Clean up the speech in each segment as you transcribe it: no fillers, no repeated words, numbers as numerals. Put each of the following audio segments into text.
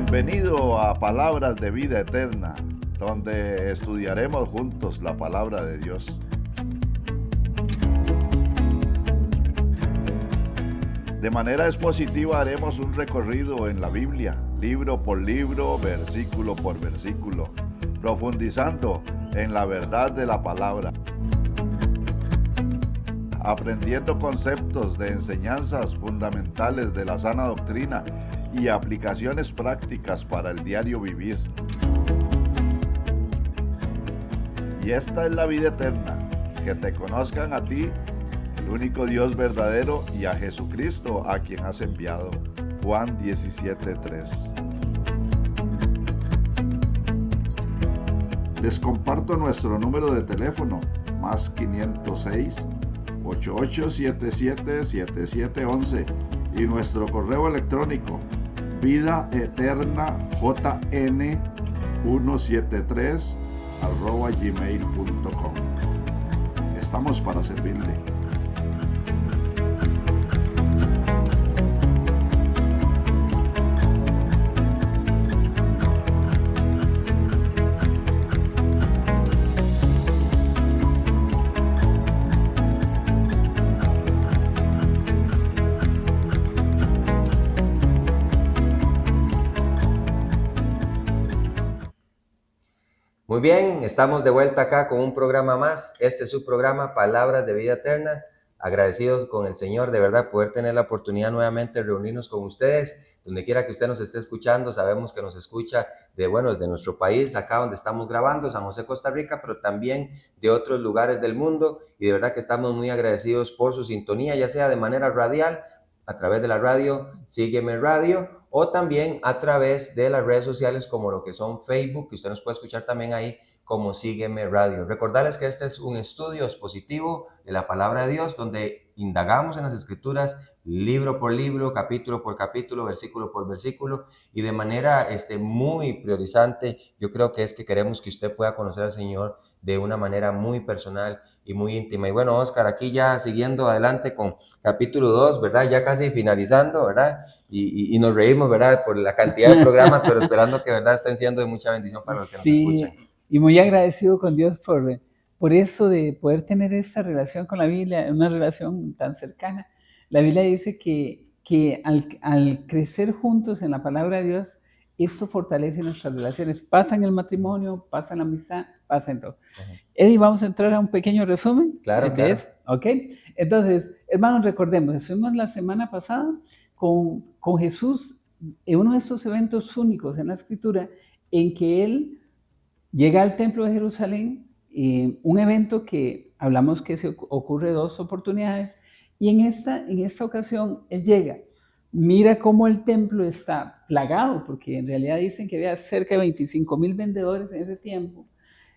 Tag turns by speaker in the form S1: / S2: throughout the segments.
S1: Bienvenido a Palabras de Vida Eterna, donde estudiaremos juntos la palabra de Dios. De manera expositiva haremos un recorrido en la Biblia, libro por libro, versículo por versículo, profundizando en la verdad de la palabra, aprendiendo conceptos de enseñanzas fundamentales de la sana doctrina y aplicaciones prácticas para el diario vivir. Y esta es la vida eterna, que te conozcan a ti, el único Dios verdadero, y a Jesucristo, a quien has enviado. Juan 17:3. Les comparto nuestro número de teléfono, más 506 88777711, y nuestro correo electrónico, vidaeterna173@gmail.com. Estamos para servirle.
S2: Muy bien, estamos de vuelta acá con un programa más. Este es su programa, Palabras de Vida Eterna. Agradecidos con el Señor, de verdad, poder tener la oportunidad nuevamente de reunirnos con ustedes. Donde quiera que usted nos esté escuchando, sabemos que nos escucha desde nuestro país, acá donde estamos grabando, San José, Costa Rica, pero también de otros lugares del mundo. Y de verdad que estamos muy agradecidos por su sintonía, ya sea de manera radial, a través de la radio, Sígueme Radio, o también a través de las redes sociales como lo que son Facebook, que usted nos puede escuchar también ahí como Sígueme Radio. Recordarles que este es un estudio expositivo de la palabra de Dios, donde indagamos en las Escrituras libro por libro, capítulo por capítulo, versículo por versículo, y de manera muy priorizante. Yo creo que es que queremos que usted pueda conocer al Señor de una manera muy personal y muy íntima. Y bueno, Oscar, aquí ya siguiendo adelante con capítulo 2, ¿verdad? Ya casi finalizando, ¿verdad? Y nos reímos, ¿verdad? Por la cantidad de programas, pero esperando que, ¿verdad?, estén siendo de mucha bendición para los que nos escuchan.
S3: Y muy agradecido con Dios por eso de poder tener esa relación con la Biblia, una relación tan cercana. La Biblia dice que al crecer juntos en la palabra de Dios, esto fortalece nuestras relaciones. Pasa en el matrimonio, pasa en la amistad, pasa en todo. Eddie, vamos a entrar a un pequeño resumen.
S2: Claro.
S3: ¿Ok? Entonces, hermanos, recordemos, estuvimos la semana pasada con Jesús en uno de estos eventos únicos en la Escritura en que Él llega al templo de Jerusalén, un evento que hablamos que se ocurre 2 oportunidades, y en esta ocasión Él llega, mira cómo el templo está plagado, porque en realidad dicen que había cerca de 25,000 vendedores en ese tiempo,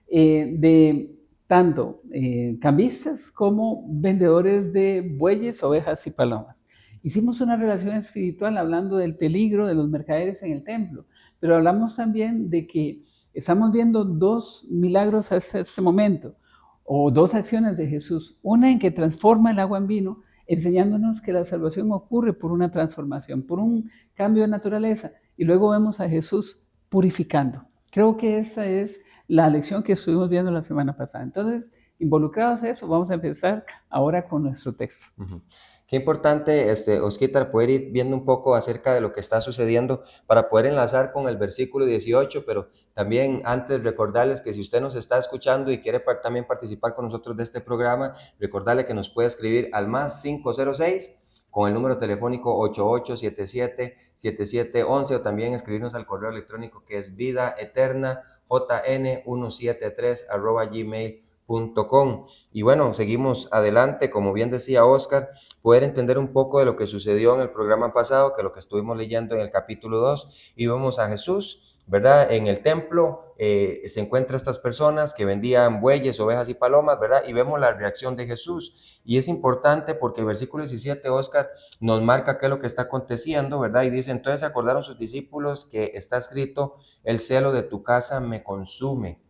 S3: de tanto cambistas como vendedores de bueyes, ovejas y palomas. Hicimos una relación espiritual hablando del peligro de los mercaderes en el templo, pero hablamos también de que estamos viendo 2 milagros hasta este momento, o 2 acciones de Jesús. Una en que transforma el agua en vino, enseñándonos que la salvación ocurre por una transformación, por un cambio de naturaleza. Y luego vemos a Jesús purificando. Creo que esa es la lección que estuvimos viendo la semana pasada. Entonces, involucrados a eso, vamos a empezar ahora con nuestro texto.
S2: Qué importante, Osquitar, poder ir viendo un poco acerca de lo que está sucediendo para poder enlazar con el versículo 18, pero también antes recordarles que si usted nos está escuchando y quiere también participar con nosotros de este programa, recordarle que nos puede escribir al más 506 con el número telefónico 88777711, o también escribirnos al correo electrónico que es vidaeternajn173@gmail.com. Y bueno, seguimos adelante, como bien decía Oscar, poder entender un poco de lo que sucedió en el programa pasado, que lo que estuvimos leyendo en el capítulo 2, y vemos a Jesús, ¿verdad? En el templo se encuentran estas personas que vendían bueyes, ovejas y palomas, ¿verdad? Y vemos la reacción de Jesús. Y es importante porque el versículo 17, Oscar, nos marca qué es lo que está aconteciendo, ¿verdad? Y dice, entonces acordaron sus discípulos que está escrito, el celo de tu casa me consume.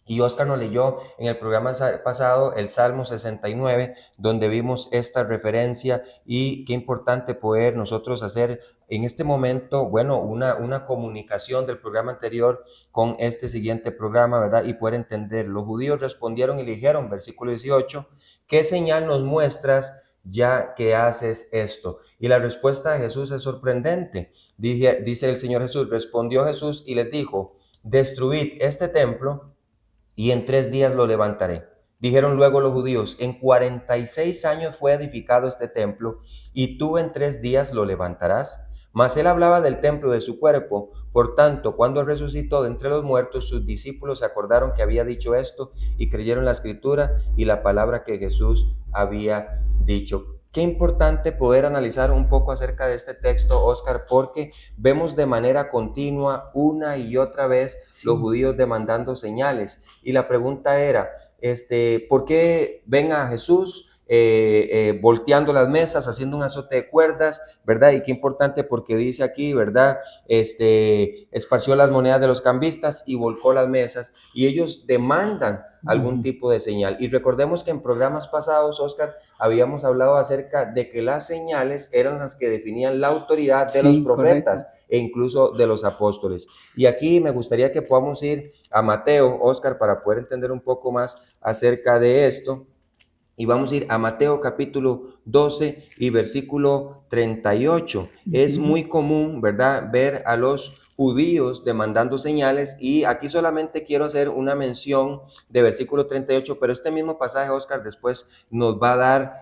S2: Y Oscar nos leyó en el programa pasado el Salmo 69, donde vimos esta referencia, y qué importante poder nosotros hacer en este momento, bueno, una comunicación del programa anterior con este siguiente programa, ¿verdad? Y poder entender. Los judíos respondieron y le dijeron, versículo 18, ¿qué señal nos muestras ya que haces esto? Y la respuesta de Jesús es sorprendente. Dice el Señor Jesús, respondió Jesús y les dijo, destruid este templo y en 3 días lo levantaré. Dijeron luego los judíos, en 46 años fue edificado este templo, y tú en 3 días lo levantarás. Mas él hablaba del templo de su cuerpo. Por tanto, cuando resucitó de entre los muertos, sus discípulos se acordaron que había dicho esto y creyeron la escritura y la palabra que Jesús había dicho. Qué importante poder analizar un poco acerca de este texto, Oscar, porque vemos de manera continua una y otra vez los
S3: Sí.
S2: judíos demandando señales. Y la pregunta era, ¿por qué ven a Jesús volteando las mesas, haciendo un azote de cuerdas, ¿verdad? Y qué importante porque dice aquí, ¿verdad? Esparció las monedas de los cambistas y volcó las mesas, y ellos demandan algún tipo de señal. Y recordemos que en programas pasados, Oscar, habíamos hablado acerca de que las señales eran las que definían la autoridad de los
S3: Sí, correcto.
S2: profetas e incluso de los apóstoles. Y aquí me gustaría que podamos ir a Mateo, Oscar, para poder entender un poco más acerca de esto. Y vamos a ir a Mateo capítulo 12 y versículo 38. Es muy común, ¿verdad?, ver a los judíos demandando señales, y aquí solamente quiero hacer una mención de versículo 38, pero este mismo pasaje, Oscar, después nos va a dar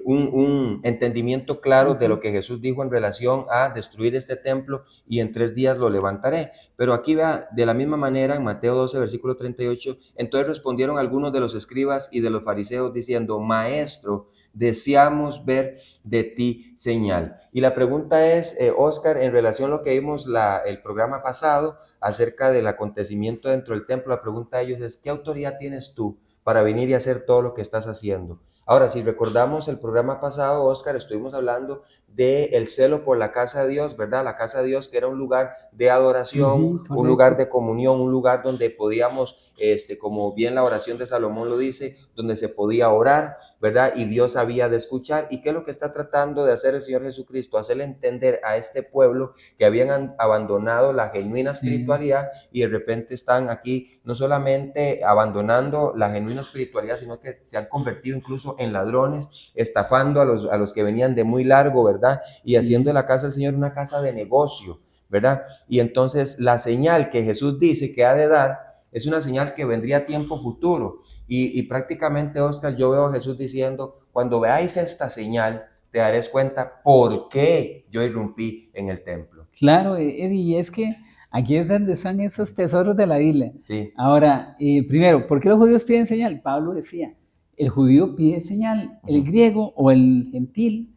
S2: un entendimiento claro de lo que Jesús dijo en relación a destruir este templo y en 3 días lo levantaré. Pero aquí vea, de la misma manera, en Mateo 12, versículo 38, entonces respondieron algunos de los escribas y de los fariseos diciendo, Maestro, deseamos ver de ti señal. Y la pregunta es, Oscar, en relación a lo que vimos el programa pasado acerca del acontecimiento dentro del templo, la pregunta de ellos es, ¿qué autoridad tienes tú para venir y hacer todo lo que estás haciendo? Ahora, si recordamos el programa pasado, Oscar, estuvimos hablando del celo por la casa de Dios, ¿verdad? La casa de Dios, que era un lugar de adoración, un lugar de comunión, un lugar donde podíamos, como bien la oración de Salomón lo dice, donde se podía orar, ¿verdad? Y Dios había de escuchar. ¿Y qué es lo que está tratando de hacer el Señor Jesucristo? Hacerle entender a este pueblo que habían abandonado la genuina espiritualidad y de repente están aquí no solamente abandonando la genuina espiritualidad, sino que se han convertido incluso en ladrones, estafando a los que venían de muy largo, ¿verdad? Y haciendo de la casa del Señor una casa de negocio, ¿verdad? Y entonces la señal que Jesús dice que ha de dar es una señal que vendría a tiempo futuro. Y prácticamente, Oscar, yo veo a Jesús diciendo, cuando veáis esta señal, te daréis cuenta por qué yo irrumpí en el templo.
S3: Claro, Eddie, y es que aquí es donde están esos tesoros de la Biblia.
S2: Sí.
S3: Ahora, primero, ¿por qué los judíos piden señal? Pablo decía, el judío pide señal, el griego o el gentil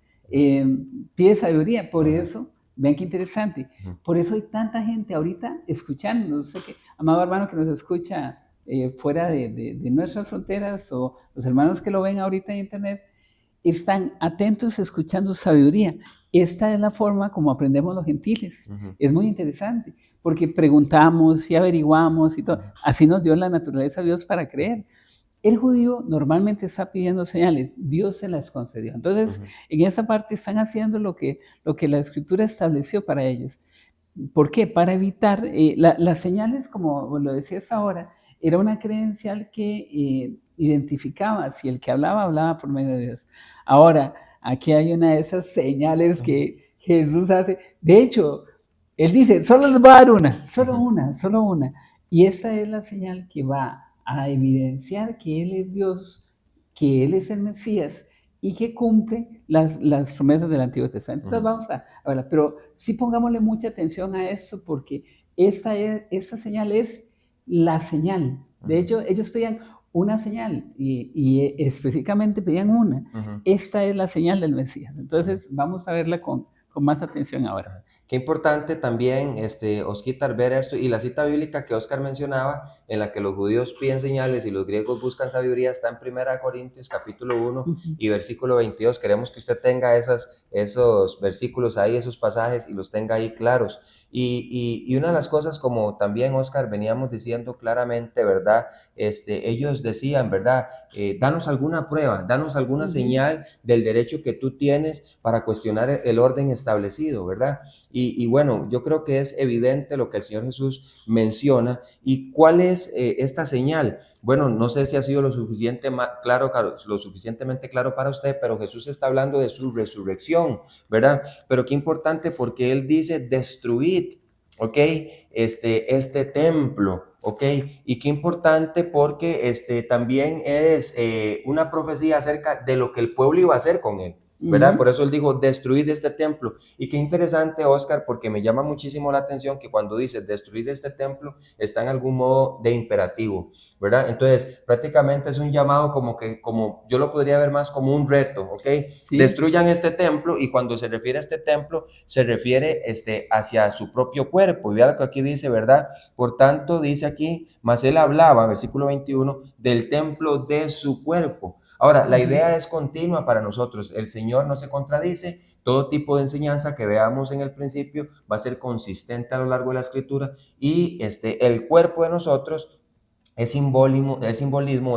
S3: pide sabiduría. Por eso, vean qué interesante, por eso hay tanta gente ahorita escuchando. No sé qué, amado hermano que nos escucha fuera de nuestras fronteras, o los hermanos que lo ven ahorita en internet, están atentos escuchando sabiduría. Esta es la forma como aprendemos los gentiles. Es muy interesante, porque preguntamos y averiguamos y todo. Así nos dio la naturaleza de Dios para creer. El judío normalmente está pidiendo señales, Dios se las concedió. Entonces, en esa parte están haciendo lo que la Escritura estableció para ellos. ¿Por qué? Para evitar las señales, como lo decías ahora, era una credencial que identificaba si el que hablaba por medio de Dios. Ahora, aquí hay una de esas señales que Jesús hace. De hecho, Él dice, solo les voy a dar una, solo una. Y esta es la señal que va a evidenciar que Él es Dios, que Él es el Mesías y que cumple las promesas del Antiguo Testamento. Entonces vamos a hablar, pero sí pongámosle mucha atención a esto, porque esta señal es la señal. De hecho, ellos pedían una señal y específicamente pedían una. Esta es la señal del Mesías. Entonces vamos a verla con más atención ahora.
S2: Qué importante también, Osquitar, ver esto y la cita bíblica que Oscar mencionaba, en la que los judíos piden señales y los griegos buscan sabiduría, está en 1 Corintios capítulo 1
S3: Ujú.
S2: y versículo 22. Queremos que usted tenga esos versículos ahí, esos pasajes y los tenga ahí claros. Y una de las cosas, como también Oscar veníamos diciendo claramente, ¿verdad? Ellos decían, ¿verdad? Danos alguna prueba, danos alguna
S3: Ujú.
S2: señal del derecho que tú tienes para cuestionar el orden establecido, ¿verdad? Y bueno, yo creo que es evidente lo que el Señor Jesús menciona. ¿Y cuál es esta señal? Bueno, no sé si ha sido lo suficientemente claro para usted, pero Jesús está hablando de su resurrección, ¿verdad? Pero qué importante, porque Él dice destruid, ¿ok? Este templo, ¿ok? Y qué importante, porque también es una profecía acerca de lo que el pueblo iba a hacer con Él, ¿verdad? Por
S3: Ujú.
S2: eso Él dijo, destruid este templo. Y qué interesante, Oscar, porque me llama muchísimo la atención que cuando dice destruid este templo, está en algún modo de imperativo, ¿verdad? Entonces, prácticamente es un llamado como yo lo podría ver más como un reto, ¿ok?
S3: Sí.
S2: Destruyan este templo, y cuando se refiere a este templo, se refiere hacia su propio cuerpo. Y vea lo que aquí dice, ¿verdad? Por tanto, dice aquí, mas él hablaba, versículo 21, del templo de su cuerpo. Ahora, la
S3: Ujú.
S2: idea es continua para nosotros. El Señor no se contradice. Todo tipo de enseñanza que veamos en el principio va a ser consistente a lo largo de la Escritura, y el cuerpo de nosotros es simbolismo,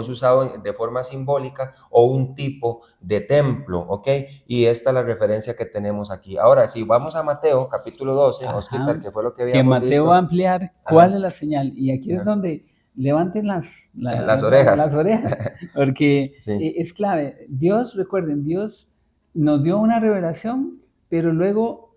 S2: es usado de forma simbólica, o un tipo de templo, ¿ok? Y esta es la referencia que tenemos aquí. Ahora, si vamos a Mateo capítulo 12,
S3: Ajá.
S2: Osquitar, que fue lo que
S3: Que
S2: habíamos
S3: Mateo va a
S2: visto.
S3: ampliar cuál
S2: Ajá,
S3: es la señal. Y aquí es
S2: ajá.
S3: donde levanten
S2: Las orejas.
S3: las orejas, porque
S2: Sí.
S3: es clave. Dios, recuerden, Dios nos dio una revelación, pero luego,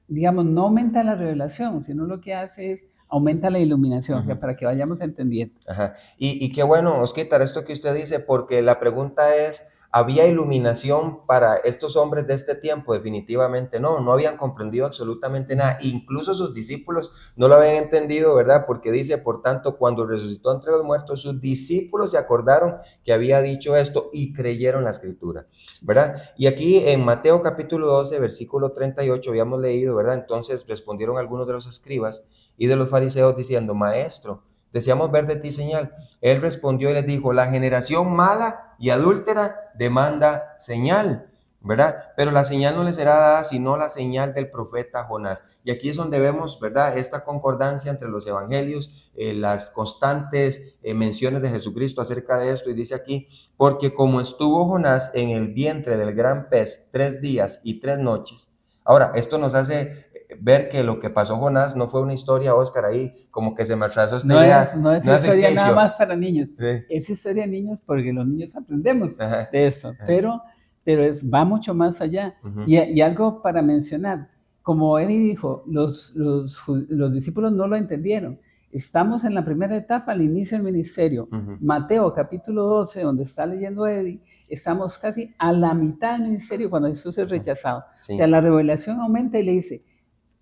S3: digamos, no aumenta la revelación, sino lo que hace es aumenta la iluminación, o sea,
S2: Ujú.
S3: para que vayamos entendiendo.
S2: Ajá. Y qué bueno, Osquitar, esto que usted dice, porque la pregunta es, ¿había iluminación para estos hombres de este tiempo? Definitivamente no, no habían comprendido absolutamente nada. Incluso sus discípulos no lo habían entendido, ¿verdad? Porque dice, por tanto, cuando resucitó entre los muertos, sus discípulos se acordaron que había dicho esto y creyeron la escritura, ¿verdad? Y aquí en Mateo capítulo 12, versículo 38, habíamos leído, ¿verdad? Entonces respondieron algunos de los escribas y de los fariseos diciendo, maestro, deseamos ver de ti señal. Él respondió y les dijo, la generación mala y adúltera demanda señal, ¿verdad? Pero la señal no le será dada sino la señal del profeta Jonás. Y aquí es donde vemos, ¿verdad? Esta concordancia entre los evangelios, las constantes menciones de Jesucristo acerca de esto. Y dice aquí, porque como estuvo Jonás en el vientre del gran pez 3 días y 3 noches. Ahora, esto nos hace ver que lo que pasó Jonás no fue una historia, Oscar, ahí como que se me atrasó esta idea,
S3: No es
S2: no es
S3: historia nada
S2: ficticio.
S3: más para niños,
S2: Sí.
S3: es historia de niños porque los niños aprendemos
S2: Ajá,
S3: de eso,
S2: ajá,
S3: pero va mucho más allá.
S2: ujú,
S3: Y algo para mencionar, como Eli dijo, los discípulos no lo entendieron. Estamos en la primera etapa, al inicio del ministerio.
S2: ujú,
S3: Mateo capítulo 12, donde está leyendo Eddie, estamos casi a la mitad del ministerio cuando Jesús es
S2: ujú,
S3: rechazado. O sea,
S2: sí,
S3: la revelación aumenta y le dice,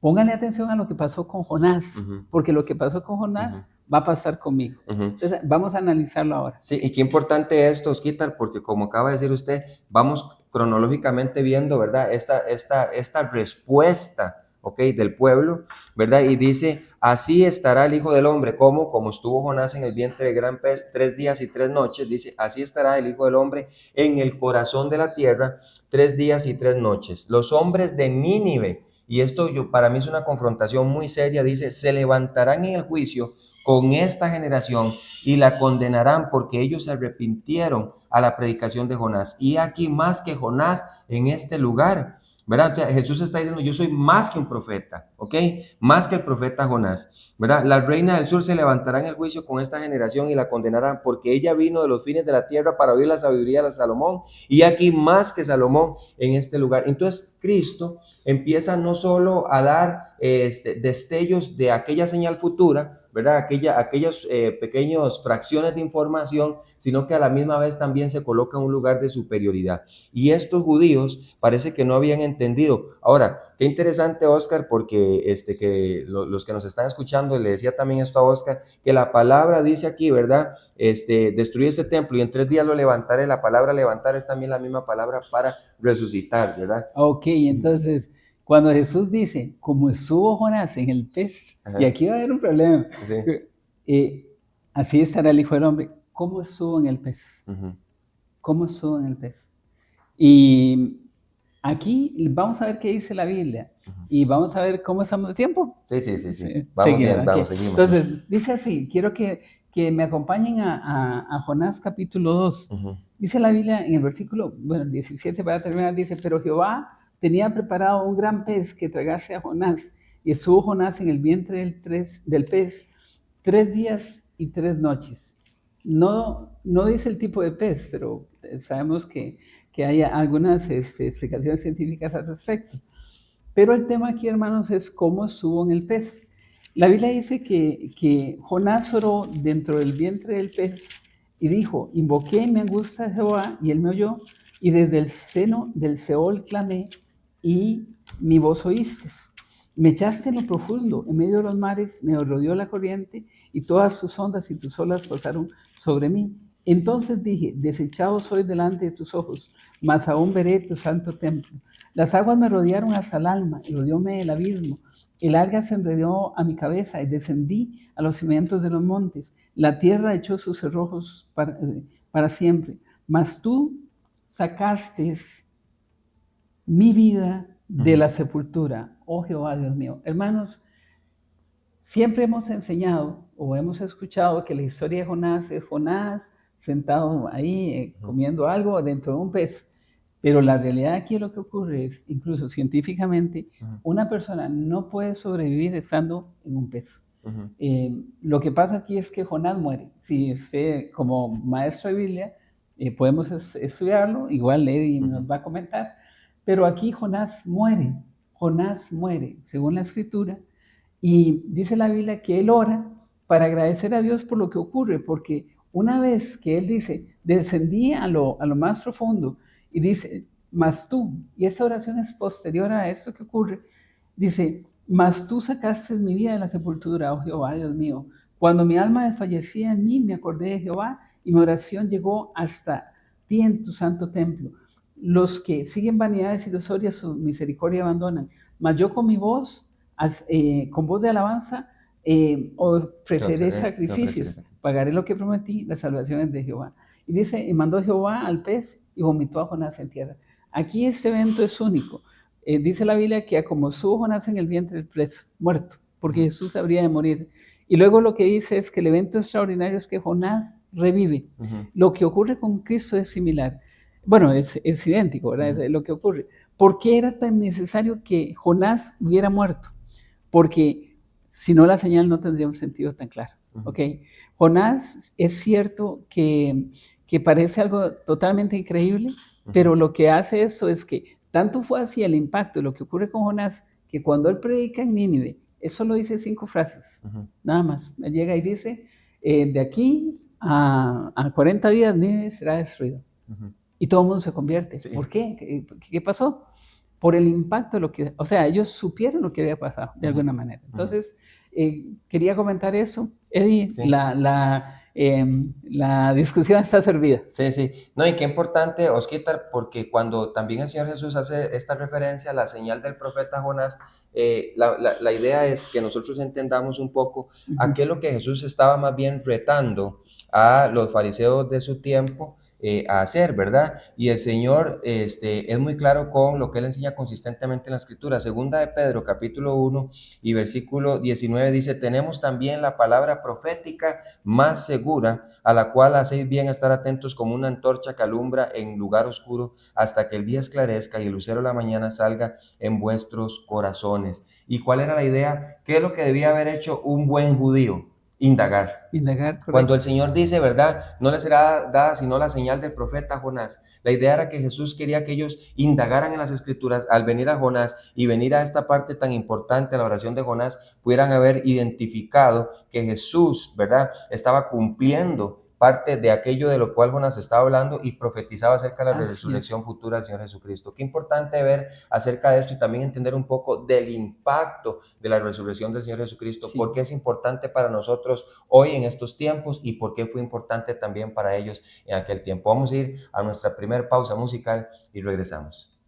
S3: póngale atención a lo que pasó con Jonás,
S2: ujú,
S3: porque lo que pasó con Jonás
S2: ujú,
S3: va a pasar conmigo.
S2: ujú.
S3: Entonces, vamos a analizarlo ahora.
S2: Sí, y qué importante esto, Osquitar, porque como acaba de decir usted, vamos cronológicamente viendo, ¿verdad? Esta respuesta, ¿ok? Del pueblo, ¿verdad? Y dice, así estará el Hijo del Hombre, como estuvo Jonás en el vientre del gran pez 3 días y 3 noches, dice, así estará el Hijo del Hombre en el corazón de la tierra 3 días y 3 noches. Los hombres de Nínive, y esto para mí es una confrontación muy seria, dice, se levantarán en el juicio con esta generación y la condenarán, porque ellos se arrepintieron a la predicación de Jonás. Y aquí más que Jonás en este lugar, ¿verdad? Entonces, Jesús está diciendo, yo soy más que un profeta, ¿ok? Más que el profeta Jonás, ¿verdad? La reina del sur se levantará en el juicio con esta generación y la condenarán, porque ella vino de los fines de la tierra para oír la sabiduría de Salomón, y aquí más que Salomón en este lugar. Entonces Cristo empieza no solo a dar destellos de aquella señal futura, ¿verdad? Aquellas pequeñas fracciones de información, sino que a la misma vez también se coloca en un lugar de superioridad. Y estos judíos parece que no habían entendido. Ahora, qué interesante, Oscar, porque los que nos están escuchando, le decía también esto a Oscar, que la palabra dice aquí, ¿verdad? Destruir este templo y en 3 días lo levantaré. La palabra levantar es también la misma palabra para resucitar, ¿verdad?
S3: Ok, entonces, cuando Jesús dice, como estuvo Jonás en el pez,
S2: Ajá.
S3: y aquí va a haber un problema,
S2: Sí.
S3: así estará el Hijo del Hombre. ¿Cómo estuvo en el pez?
S2: Ujú.
S3: ¿Cómo estuvo en el pez? Y aquí vamos a ver qué dice la Biblia
S2: Ujú.
S3: y vamos a ver cómo estamos de tiempo.
S2: Sí. Vamos
S3: Seguimos,
S2: bien,
S3: ok.
S2: vamos, seguimos. Sí.
S3: Entonces, dice así, quiero que me acompañen a Jonás capítulo 2.
S2: Ujú.
S3: Dice la Biblia en el versículo, bueno, 17 para terminar, dice, pero Jehová tenía preparado un gran pez que tragase a Jonás, y estuvo Jonás en el vientre del pez 3 días y 3 noches. No dice el tipo de pez, pero sabemos que hay algunas explicaciones científicas al respecto. Pero el tema aquí, hermanos, es cómo estuvo en el pez. La Biblia dice que Jonás oró dentro del vientre del pez y dijo, invoqué mi angustia a Jehová y él me oyó, y desde el seno del Seol clamé y mi voz oíste. Me echaste en lo profundo, en medio de los mares, me rodeó la corriente y todas tus ondas y tus olas pasaron sobre mí. Entonces dije, desechado soy delante de tus ojos, mas aún veré tu santo templo. Las aguas me rodearon hasta el alma, y rodeóme el abismo. El alga se enredó a mi cabeza y descendí a los cimientos de los montes. La tierra echó sus cerrojos para siempre. Mas tú sacaste mi vida de la sepultura, oh Jehová Dios mío. Hermanos, siempre hemos enseñado o hemos escuchado que la historia de Jonás es Jonás sentado ahí comiendo algo dentro de un pez. Pero la realidad aquí lo que ocurre es, incluso científicamente, una persona no puede sobrevivir estando en un pez. Lo que pasa aquí es que Jonás muere. Si usted, como maestro de Biblia, podemos estudiarlo, igual Eddie nos va a comentar, pero aquí Jonás muere, según la Escritura, y dice la Biblia que él ora para agradecer a Dios por lo que ocurre, porque una vez que él dice, descendí a lo más profundo, y dice, mas tú, y esta oración es posterior a esto que ocurre, dice, mas tú sacaste mi vida de la sepultura, oh Jehová, Dios mío. Cuando mi alma desfallecía en mí, me acordé de Jehová, y mi oración llegó hasta ti en tu santo templo. Los que siguen vanidades ilusorias su misericordia abandonan, mas yo con mi voz, con voz de alabanza, ofreceré sacrificios, pagaré lo que prometí, las salvaciones de Jehová. Y dice, y mandó Jehová al pez y vomitó a Jonás en tierra. Aquí este evento es único. Dice la Biblia que como estuvo Jonás en el vientre del pez, muerto, porque Jesús habría de morir. Y luego lo que dice es que el evento extraordinario es que Jonás revive. Lo que ocurre con Cristo es similar. Bueno, es idéntico, ¿verdad? Es lo que ocurre. ¿Por qué era tan necesario que Jonás hubiera muerto? Porque si no, la señal no tendría un sentido tan claro. ¿Okay? Jonás es cierto que parece algo totalmente increíble, pero lo que hace eso es que tanto fue así el impacto de lo que ocurre con Jonás, que cuando él predica en Nínive, él solo dice 5 frases, nada más. Él llega y dice, de aquí a 40 días Nínive será destruido. Y todo el mundo se convierte. Sí. ¿Por qué? ¿Qué pasó? Por el impacto de lo que, o sea, ellos supieron lo que había pasado de alguna manera. Entonces, quería comentar eso. Eddie, sí. La discusión está servida.
S2: Sí. No, y qué importante, Osquitar, porque cuando también el Señor Jesús hace esta referencia a la señal del profeta Jonás, la idea es que nosotros entendamos un poco a qué es lo que Jesús estaba más bien retando a los fariseos de su tiempo, a hacer, ¿verdad? Y el Señor es muy claro con lo que Él enseña consistentemente en la Escritura. Segunda de Pedro, capítulo 1 y versículo 19 dice, tenemos también la palabra profética más segura, a la cual hacéis bien estar atentos como una antorcha que alumbra en lugar oscuro hasta que el día esclarezca y el lucero de la mañana salga en vuestros corazones. ¿Y cuál era la idea? ¿Qué es lo que debía haber hecho un buen judío? Indagar, correcto. Cuando el Señor dice, ¿verdad? No les será dada sino la señal del profeta Jonás. La idea era que Jesús quería que ellos indagaran en las Escrituras al venir a Jonás y venir a esta parte tan importante, a la oración de Jonás, pudieran haber identificado que Jesús, ¿verdad? Estaba cumpliendo parte de aquello de lo cual Jonás estaba hablando y profetizaba acerca de la resurrección futura del Señor Jesucristo. Qué importante ver acerca de esto y también entender un poco del impacto de la resurrección del Señor Jesucristo, por qué es importante para nosotros hoy en estos tiempos y por qué fue importante también para ellos en aquel tiempo. Vamos a ir a nuestra primera pausa musical y regresamos.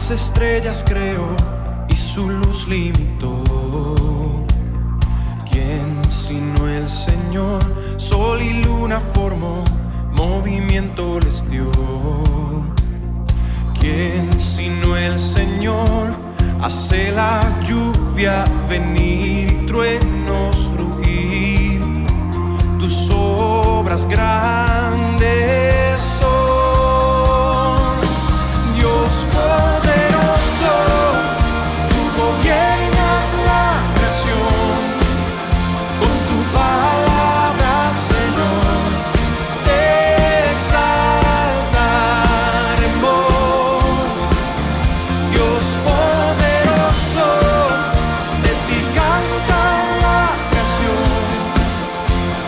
S4: Las estrellas creó y su luz limitó. ¿Quién sino el Señor? Sol y luna formó, movimiento les dio. ¿Quién sino el Señor? Hace la lluvia venir y truenos rugir. Tus obras grandes son, Dios poderoso. Tú gobiernas la creación, con tu palabra, Señor, te exaltaremos. Dios poderoso, de ti canta la creación,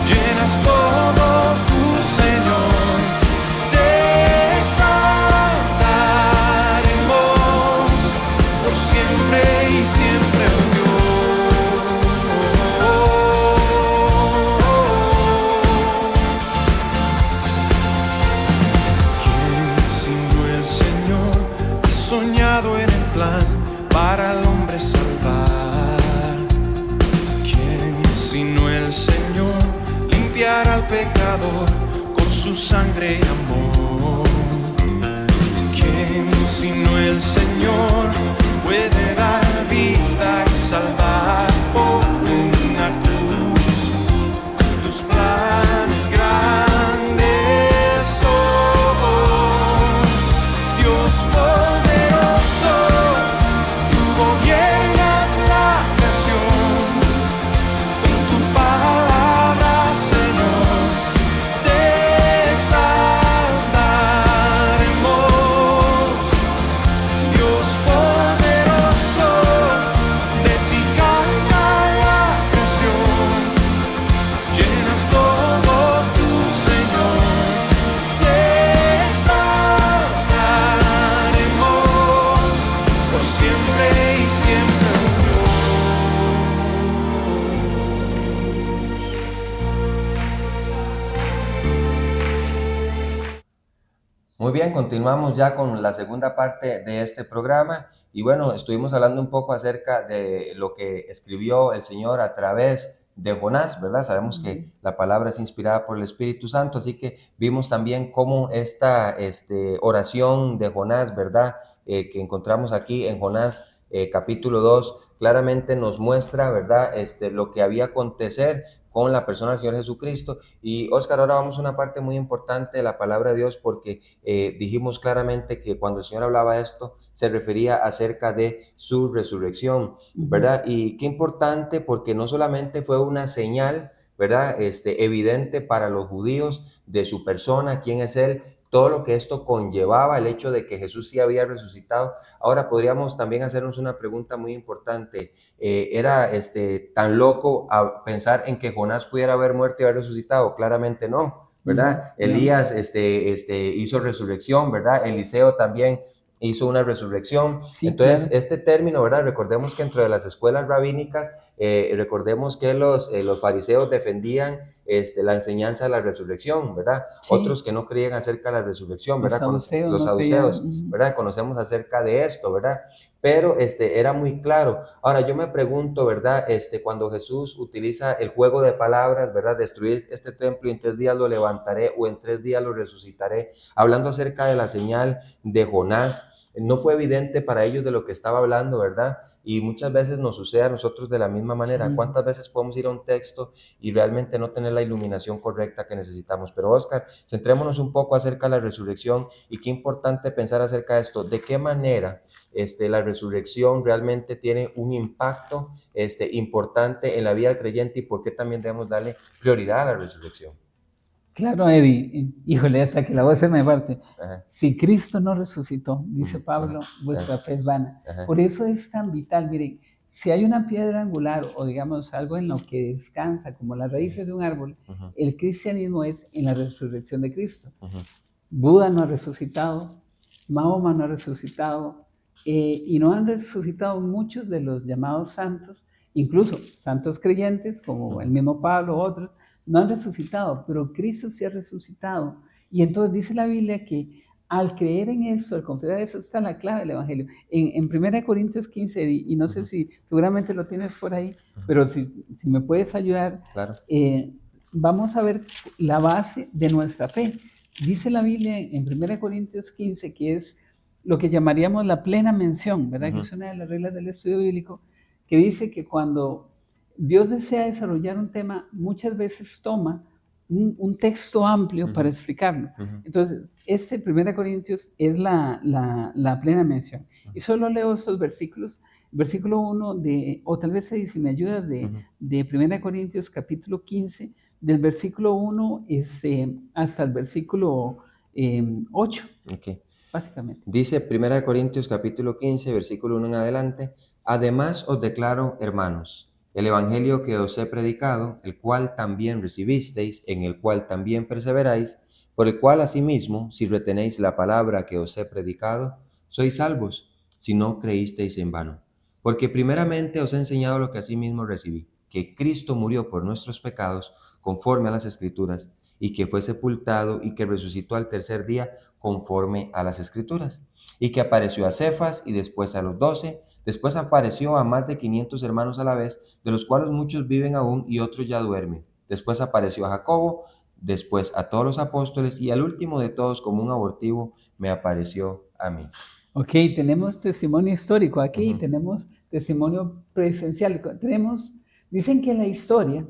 S4: llenas todo tu Señor, te exaltaremos por siempre y siempre, oh Dios. ¿Quién sino el Señor ha soñado en el plan para el hombre salvar? ¿Quién sino el Señor limpiará al pecador con su sangre y amor? ¿Quién sino el Señor puede dar vida y salvar por una cruz? Tus planes grandes son, Dios poderoso. Tú gobiernas la creación, con tu palabra, Señor, te exaltaremos. Dios poderoso, de ti canta la creación, llenas todo tu Señor, te exaltaremos por siempre y siempre, oh
S2: Muy bien, continuamos ya con la segunda parte de este programa y bueno, estuvimos hablando un poco acerca de lo que escribió el Señor a través de Jonás, ¿verdad? Sabemos que la palabra es inspirada por el Espíritu Santo, así que vimos también cómo esta oración de Jonás, ¿verdad? Que encontramos aquí en Jonás capítulo 2, claramente nos muestra, ¿verdad? Lo que había acontecer con la persona del Señor Jesucristo. Y Oscar, ahora vamos a una parte muy importante de la palabra de Dios porque dijimos claramente que cuando el Señor hablaba de esto se refería acerca de su resurrección, ¿verdad? Y qué importante porque no solamente fue una señal, ¿verdad? Evidente para los judíos de su persona, quién es Él, todo lo que esto conllevaba, el hecho de que Jesús sí había resucitado. Ahora podríamos también hacernos una pregunta muy importante. ¿Era tan loco a pensar en que Jonás pudiera haber muerto y haber resucitado? Claramente no, ¿verdad?
S3: No.
S2: Elías hizo resurrección, ¿verdad? Eliseo también hizo una resurrección.
S3: Sí,
S2: Entonces,
S3: claro.
S2: este término, ¿verdad? Recordemos que dentro de las escuelas rabínicas, recordemos que los fariseos defendían la enseñanza de la resurrección, ¿verdad?
S3: Sí.
S2: Otros que no creían acerca de la resurrección,
S3: Los
S2: ¿verdad?
S3: saduceos
S2: Los
S3: no
S2: saduceos,
S3: creían.
S2: ¿verdad? Conocemos acerca de esto, ¿verdad? Pero era muy claro. Ahora, yo me pregunto, ¿verdad? Cuando Jesús utiliza el juego de palabras, ¿verdad? Destruir este templo y en 3 días lo levantaré o en 3 días lo resucitaré, hablando acerca de la señal de Jonás, no fue evidente para ellos de lo que estaba hablando, ¿verdad? Y muchas veces nos sucede a nosotros de la misma manera.
S3: Sí.
S2: ¿Cuántas veces podemos ir a un texto y realmente no tener la iluminación correcta que necesitamos? Pero Oscar, centrémonos un poco acerca de la resurrección y qué importante pensar acerca de esto. ¿De qué manera la resurrección realmente tiene un impacto importante en la vida del creyente y por qué también debemos darle prioridad a la resurrección?
S3: Claro, Eddie, híjole, hasta que la voz se me parte.
S2: Ajá.
S3: Si Cristo no resucitó, dice
S2: Ujú,
S3: Pablo,
S2: ujú,
S3: vuestra fe es vana.
S2: ajá.
S3: Por eso es tan vital, miren, si hay una piedra angular o digamos algo en lo que descansa, como las raíces de un árbol,
S2: Ujú,
S3: el cristianismo es en la resurrección de Cristo.
S2: ujú,
S3: Buda no ha resucitado, Mahoma no ha resucitado, y no han resucitado muchos de los llamados santos, incluso santos creyentes como el mismo Pablo u otros, no han resucitado, pero Cristo sí ha resucitado. Y entonces dice la Biblia que al creer en eso, al confiar en eso, está la clave del Evangelio. En 1 Corintios 15, y no sé si seguramente lo tienes por ahí, pero si me puedes ayudar,
S2: Claro.
S3: Vamos a ver la base de nuestra fe. Dice la Biblia en 1 Corintios 15 que es lo que llamaríamos la plena mención, ¿verdad? Que es una de las reglas del estudio bíblico, que dice que cuando Dios desea desarrollar un tema, muchas veces toma un texto amplio para explicarlo. Entonces, 1 Corintios es la plena mención. Y solo leo estos versículos. Versículo 1 o tal vez ahí si me ayudas, de 1 Corintios capítulo 15, del versículo 1 hasta el versículo 8,
S2: Okay.
S3: básicamente.
S2: Dice 1 Corintios capítulo 15, versículo 1 en adelante: Además os declaro, hermanos, el evangelio que os he predicado, el cual también recibisteis, en el cual también perseveráis, por el cual asimismo, si retenéis la palabra que os he predicado, sois salvos, si no creísteis en vano. Porque primeramente os he enseñado lo que asimismo recibí, que Cristo murió por nuestros pecados, conforme a las Escrituras, y que fue sepultado y que resucitó al tercer día, conforme a las Escrituras, y que apareció a Cefas y después a los 12, después apareció a más de 500 hermanos a la vez, de los cuales muchos viven aún y otros ya duermen. Después apareció a Jacobo, después a todos los apóstoles, y al último de todos, como un abortivo, me apareció a mí.
S3: Ok, tenemos testimonio histórico aquí, tenemos testimonio presencial, dicen que la historia,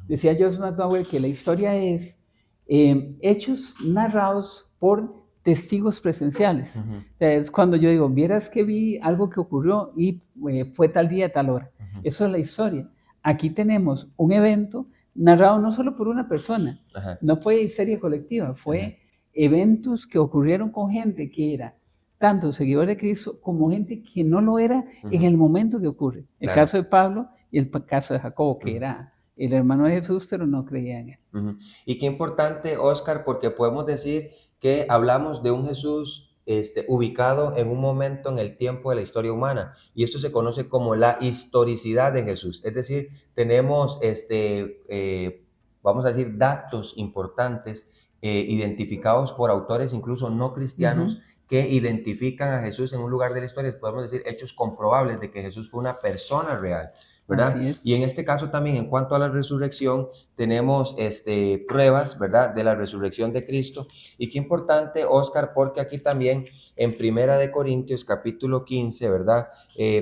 S3: decía Joyce McDowell, que la historia es hechos narrados por testigos presenciales. O sea, es cuando yo digo, vieras que vi algo que ocurrió y fue tal día, tal hora. Eso es la historia. Aquí tenemos un evento narrado no solo por una persona, no fue histeria colectiva, fue eventos que ocurrieron con gente que era tanto seguidor de Cristo como gente que no lo era en el momento que ocurre. El caso de Pablo y el caso de Jacobo, que era el hermano de Jesús, pero no creía en él.
S2: Y qué importante, Oscar, porque podemos decir que hablamos de un Jesús ubicado en un momento en el tiempo de la historia humana, y esto se conoce como la historicidad de Jesús. Es decir, tenemos, vamos a decir, datos importantes identificados por autores incluso no cristianos, que identifican a Jesús en un lugar de la historia. Podemos decir hechos comprobables de que Jesús fue una persona real, ¿verdad?
S3: Así es.
S2: Y en este caso también, en cuanto a la resurrección, tenemos pruebas, ¿verdad?, de la resurrección de Cristo. Y qué importante, Oscar, porque aquí también en Primera de Corintios capítulo 15, ¿verdad?,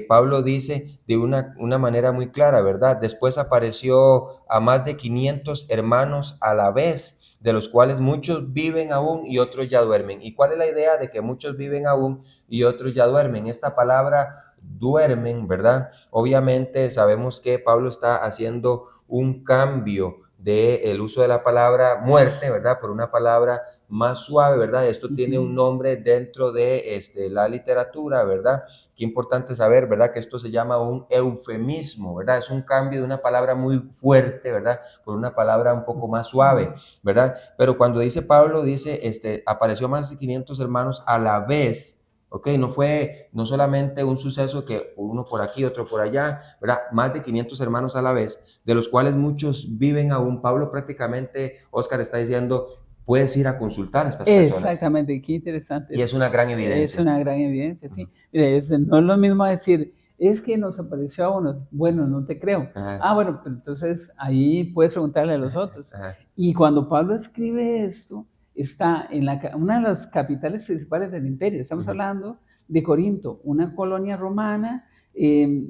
S2: Pablo dice de una manera muy clara, ¿verdad? Después apareció a más de 500 hermanos a la vez, de los cuales muchos viven aún y otros ya duermen. ¿Y cuál es la idea de que muchos viven aún y otros ya duermen? Esta palabra duermen, ¿verdad? Obviamente sabemos que Pablo está haciendo un cambio del uso de la palabra muerte, ¿verdad?, por una palabra más suave, ¿verdad? Esto tiene un nombre dentro de la literatura, ¿verdad? Qué importante saber, ¿verdad?, que esto se llama un eufemismo, ¿verdad? Es un cambio de una palabra muy fuerte, ¿verdad?, por una palabra un poco más suave, ¿verdad? Pero cuando dice Pablo, dice, apareció más de 500 hermanos a la vez. Ok, no fue no solamente un suceso que uno por aquí, otro por allá, ¿verdad? Más de 500 hermanos a la vez, de los cuales muchos viven aún. Pablo prácticamente, Oscar, está diciendo, puedes ir a consultar a estas personas.
S3: Exactamente, qué interesante.
S2: Y es una gran evidencia.
S3: Es una gran evidencia, sí. Mire, no es lo mismo decir, es que nos apareció a uno, bueno, no te creo. Bueno, pues entonces ahí puedes preguntarle a los otros. Y cuando Pablo escribe esto, está en una de las capitales principales del imperio. Estamos hablando de Corinto, una colonia romana,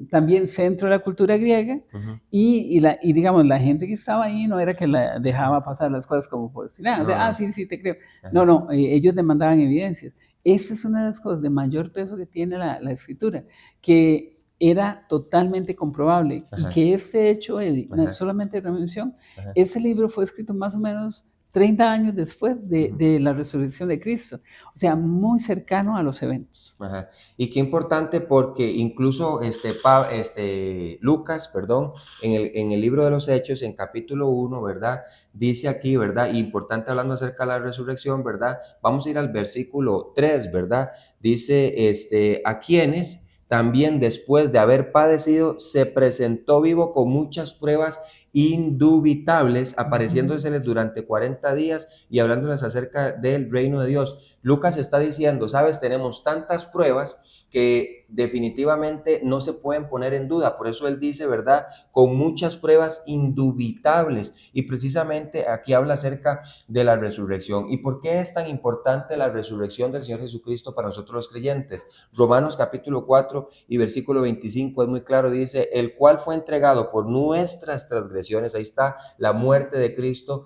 S3: también centro de la cultura griega, y digamos, la gente que estaba ahí no era que la dejaba pasar las cosas como por decir, o sea, sí, te creo. No, ellos demandaban evidencias. Esa es una de las cosas de mayor peso que tiene la escritura, que era totalmente comprobable, y que este hecho, solamente de mención, ese libro fue escrito más o menos 30 años después de la resurrección de Cristo, o sea, muy cercano a los eventos.
S2: Y qué importante, porque incluso Lucas, perdón, en el libro de los Hechos, en capítulo 1, ¿verdad?, dice aquí, ¿verdad?, importante hablando acerca de la resurrección, ¿verdad?, vamos a ir al versículo 3, ¿verdad?, dice, a quienes también después de haber padecido se presentó vivo con muchas pruebas indubitables, apareciéndoseles durante 40 días y hablándoles acerca del reino de Dios. Lucas está diciendo, sabes, tenemos tantas pruebas que definitivamente no se pueden poner en duda. Por eso él dice, ¿verdad? Con muchas pruebas indubitables. Y precisamente aquí habla acerca de la resurrección. ¿Y por qué es tan importante la resurrección del Señor Jesucristo para nosotros los creyentes? Romanos capítulo 4 y versículo 25 es muy claro, dice, el cual fue entregado por nuestras transgresiones. Ahí está la muerte de Cristo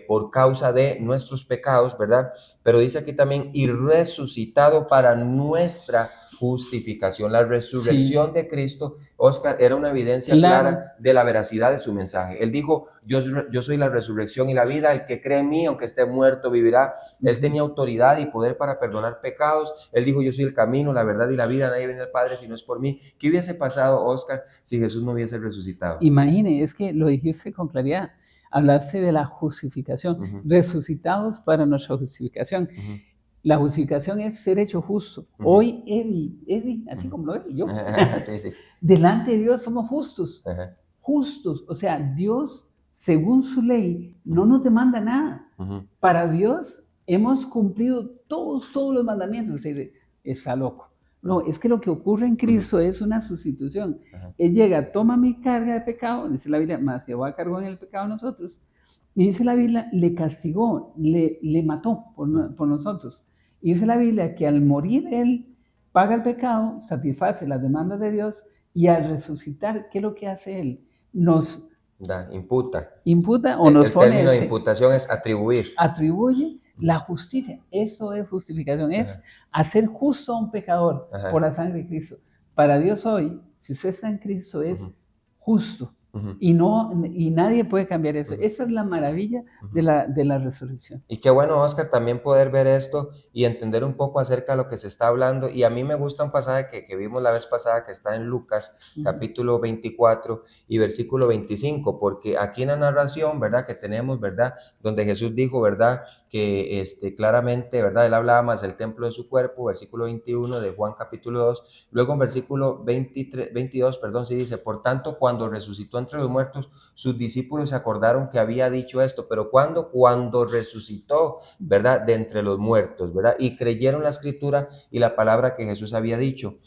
S2: por causa de nuestros pecados, ¿verdad? Pero dice aquí también, y resucitado para nuestra justificación. La resurrección de Cristo, Oscar, era una evidencia clara de la veracidad de su mensaje. Él dijo, yo soy la resurrección y la vida, el que cree en mí, aunque esté muerto, vivirá. Él tenía autoridad y poder para perdonar pecados. Él dijo, yo soy el camino, la verdad y la vida, nadie viene al Padre si no es por mí. ¿Qué hubiese pasado, Oscar, si Jesús no hubiese resucitado?
S3: Imagine, es que lo dijiste con claridad, hablaste de la justificación, resucitados para nuestra justificación. La justificación es ser hecho justo. Hoy, Eddie, así como lo es yo,
S2: sí.
S3: delante de Dios somos justos. Justos. O sea, Dios, según su ley, no nos demanda nada. Para Dios hemos cumplido todos los mandamientos. Está loco. No, es que lo que ocurre en Cristo es una sustitución. Él llega, toma mi carga de pecado, dice la Biblia, más llevó a cargo en el pecado a nosotros. Y dice la Biblia, le castigó, le mató por nosotros. Y dice la Biblia que al morir él paga el pecado, satisface las demandas de Dios y al resucitar, ¿qué es lo que hace él? Nos
S2: imputa
S3: o nos pone...
S2: El término de imputación es atribuir.
S3: Atribuye la justicia. Eso es justificación, es hacer justo a un pecador por la sangre de Cristo. Para Dios hoy, si usted está en Cristo, es justo. Y nadie puede cambiar eso. Esa es la maravilla de la resurrección.
S2: Y qué bueno, Oscar, también poder ver esto y entender un poco acerca de lo que se está hablando. Y a mí me gusta un pasaje que vimos la vez pasada, que está en Lucas, capítulo 24 y versículo 25, porque aquí en la narración, ¿verdad?, que tenemos, ¿verdad?, donde Jesús dijo, ¿verdad?, que claramente, ¿verdad?, él hablaba más del templo de su cuerpo, versículo 21 de Juan capítulo 2, luego en versículo 22, sí dice, por tanto, cuando resucitó entre los muertos, sus discípulos se acordaron que había dicho esto, pero cuando resucitó, ¿verdad?, de entre los muertos, ¿verdad?, y creyeron la escritura y la palabra que Jesús había dicho.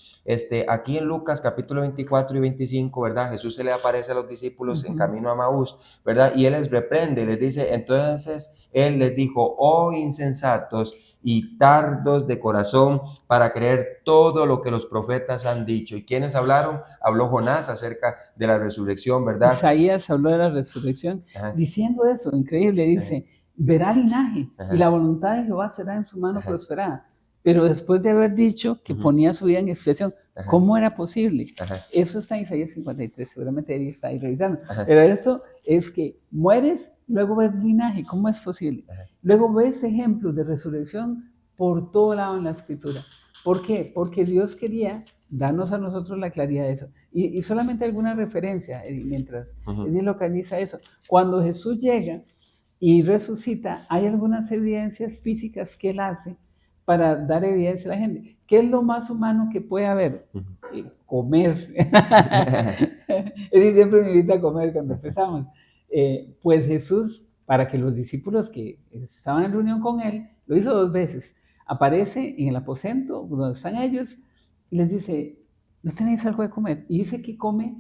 S2: Aquí en Lucas capítulo 24 y 25, ¿verdad?, Jesús se le aparece a los discípulos en camino a Maús, ¿verdad?, y él les reprende, les dice, entonces él les dijo, oh insensatos y tardos de corazón para creer todo lo que los profetas han dicho. ¿Y quiénes hablaron? Habló Jonás acerca de la resurrección, ¿verdad?
S3: Isaías habló de la resurrección, diciendo eso, increíble, dice, verá linaje y la voluntad de Jehová será en su mano prosperada. Pero después de haber dicho que ponía su vida en expiación, ¿cómo era posible? Eso está en Isaías 53, seguramente ahí está ahí revisando. Pero eso es que mueres, luego ves linaje, ¿cómo es posible? Luego ves ejemplos de resurrección por todo lado en la escritura. ¿Por qué? Porque Dios quería darnos a nosotros la claridad de eso. Y solamente alguna referencia, mientras Él localiza eso. Cuando Jesús llega y resucita, hay algunas evidencias físicas que Él hace para dar evidencia a la gente. ¿Qué es lo más humano que puede haber? Comer. Él siempre me invita a comer cuando empezamos. Pues Jesús, para que los discípulos que estaban en reunión con Él, lo hizo 2 veces. Aparece en el aposento donde están ellos y les dice, ¿no tenéis algo de comer? Y dice que come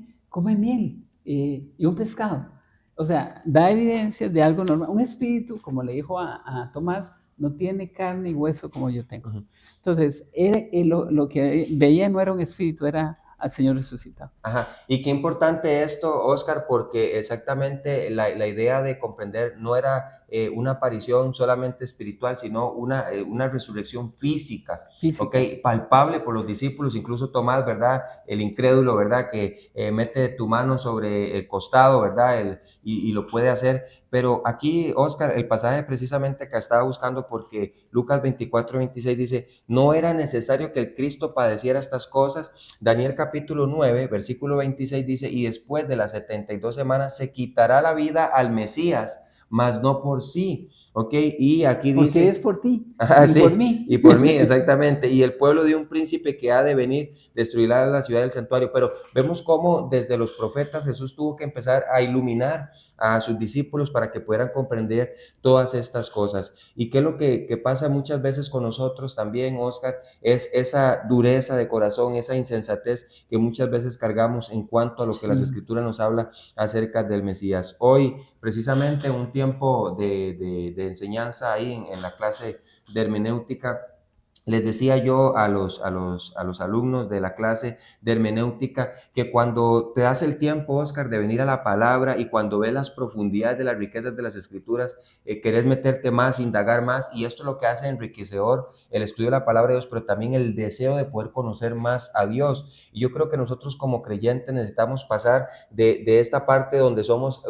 S3: miel y un pescado. O sea, da evidencia de algo normal. Un espíritu, como le dijo a Tomás, no tiene carne y hueso como yo tengo. Entonces, lo que veía no era un espíritu, era al Señor resucitado.
S2: Y qué importante esto, Oscar, porque exactamente la idea de comprender no era una aparición solamente espiritual, sino una resurrección física. Okay, palpable por los discípulos, incluso Tomás, ¿verdad?, el incrédulo, ¿verdad?, que mete tu mano sobre el costado, ¿verdad?, y lo puede hacer. Pero aquí, Oscar, el pasaje precisamente que estaba buscando, porque Lucas 24, 26 dice, no era necesario que el Cristo padeciera estas cosas. Daniel capítulo 9, versículo 26 dice, y después de las 72 semanas se quitará la vida al Mesías. mas no por sí, ¿ok? Y aquí
S3: Porque
S2: dice...
S3: es por ti y
S2: Sí,
S3: por mí.
S2: y por mí, exactamente. Y el pueblo de un príncipe que ha de venir destruirá la ciudad del santuario. Pero vemos cómo desde los profetas Jesús tuvo que empezar a iluminar a sus discípulos para que pudieran comprender todas estas cosas. Y qué es lo que pasa muchas veces con nosotros también, Oscar, es esa dureza de corazón, esa insensatez que muchas veces cargamos en cuanto a lo que las Escrituras nos habla acerca del Mesías. Hoy, precisamente, un tiempo de enseñanza ahí en la clase de hermenéutica, les decía yo a los alumnos de la clase de hermenéutica que cuando te das el tiempo, Oscar, de venir a la palabra y cuando ves las profundidades de las riquezas de las Escrituras, querés meterte más, indagar más, y esto es lo que hace enriquecedor el estudio de la palabra de Dios, pero también el deseo de poder conocer más a Dios. Y yo creo que nosotros como creyentes necesitamos pasar de esta parte donde somos...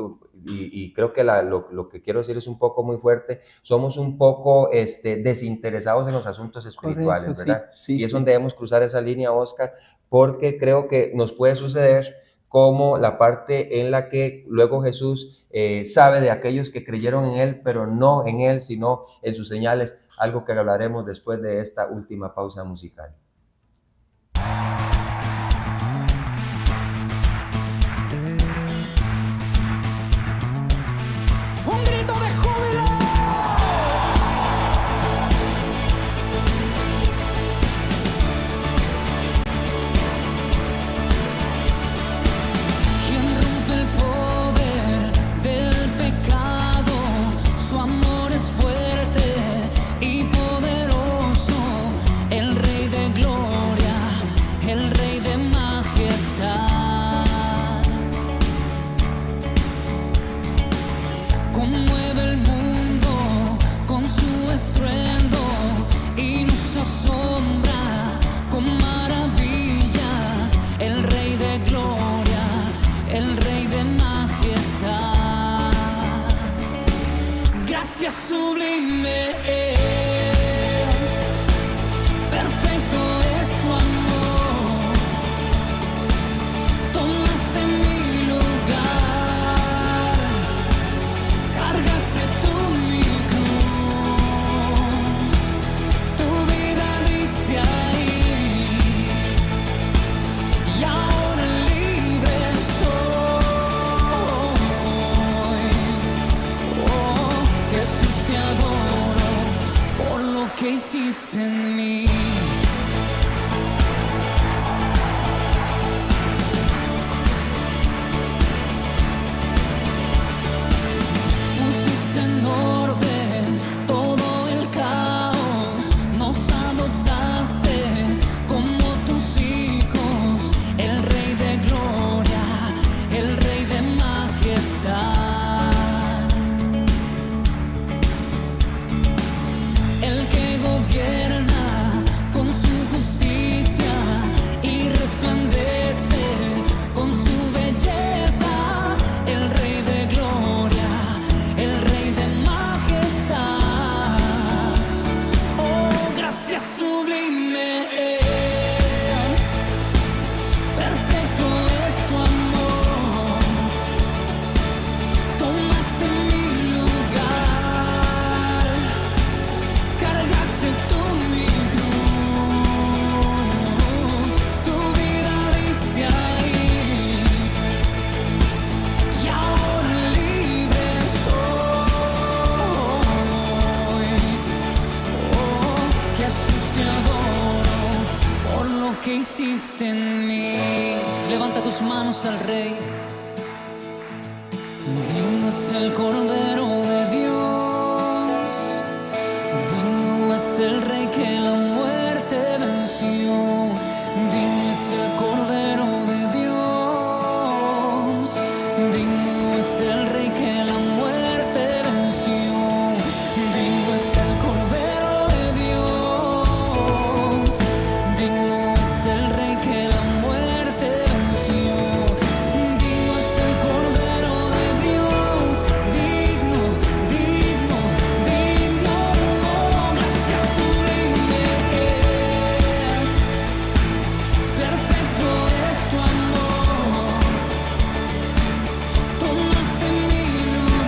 S2: Y creo que lo que quiero decir es un poco muy fuerte, somos un poco desinteresados en los asuntos espirituales,
S3: Correcto,
S2: ¿verdad?
S3: sí,
S2: Y es donde debemos cruzar esa línea, Oscar, porque creo que nos puede suceder como la parte en la que luego Jesús sabe de aquellos que creyeron en Él, pero no en Él, sino en sus señales, algo que hablaremos después de esta última pausa musical.
S5: Sublime es, perfecto es tu amor, tomaste mi lugar, cargaste tú mi cruz, tu vida diste ahí, y ahora libre soy. Oh, Jesús, te adoro por lo que hiciste en mí. Pusiste en orden todo el caos, nos adoptaste como tus hijos, el Rey de gloria, el Rey de majestad. Gobierna con su justicia y resplandece con su belleza, el Rey de gloria, el Rey de majestad. Oh, gracias sublime es, perfecto es tu amor, tomaste mi lugar, cargaste tú mi cruz, tu vida diste ahí, y ahora libre soy. Oh, Jesús, te adoro por lo que hiciste en mí. Levanta tus manos al Rey. Digno es el Cordero de Dios, digno es el Rey que la muerte venció, digno es el Cordero de Dios, digno es el Rey que la muerte venció, digno es el Cordero de Dios, digno es el Rey que la muerte venció, digno es el Cordero de Dios, digno, digno, digno. Oh, gracias sublime es, perfecto es tu amor, tomaste mi lugar,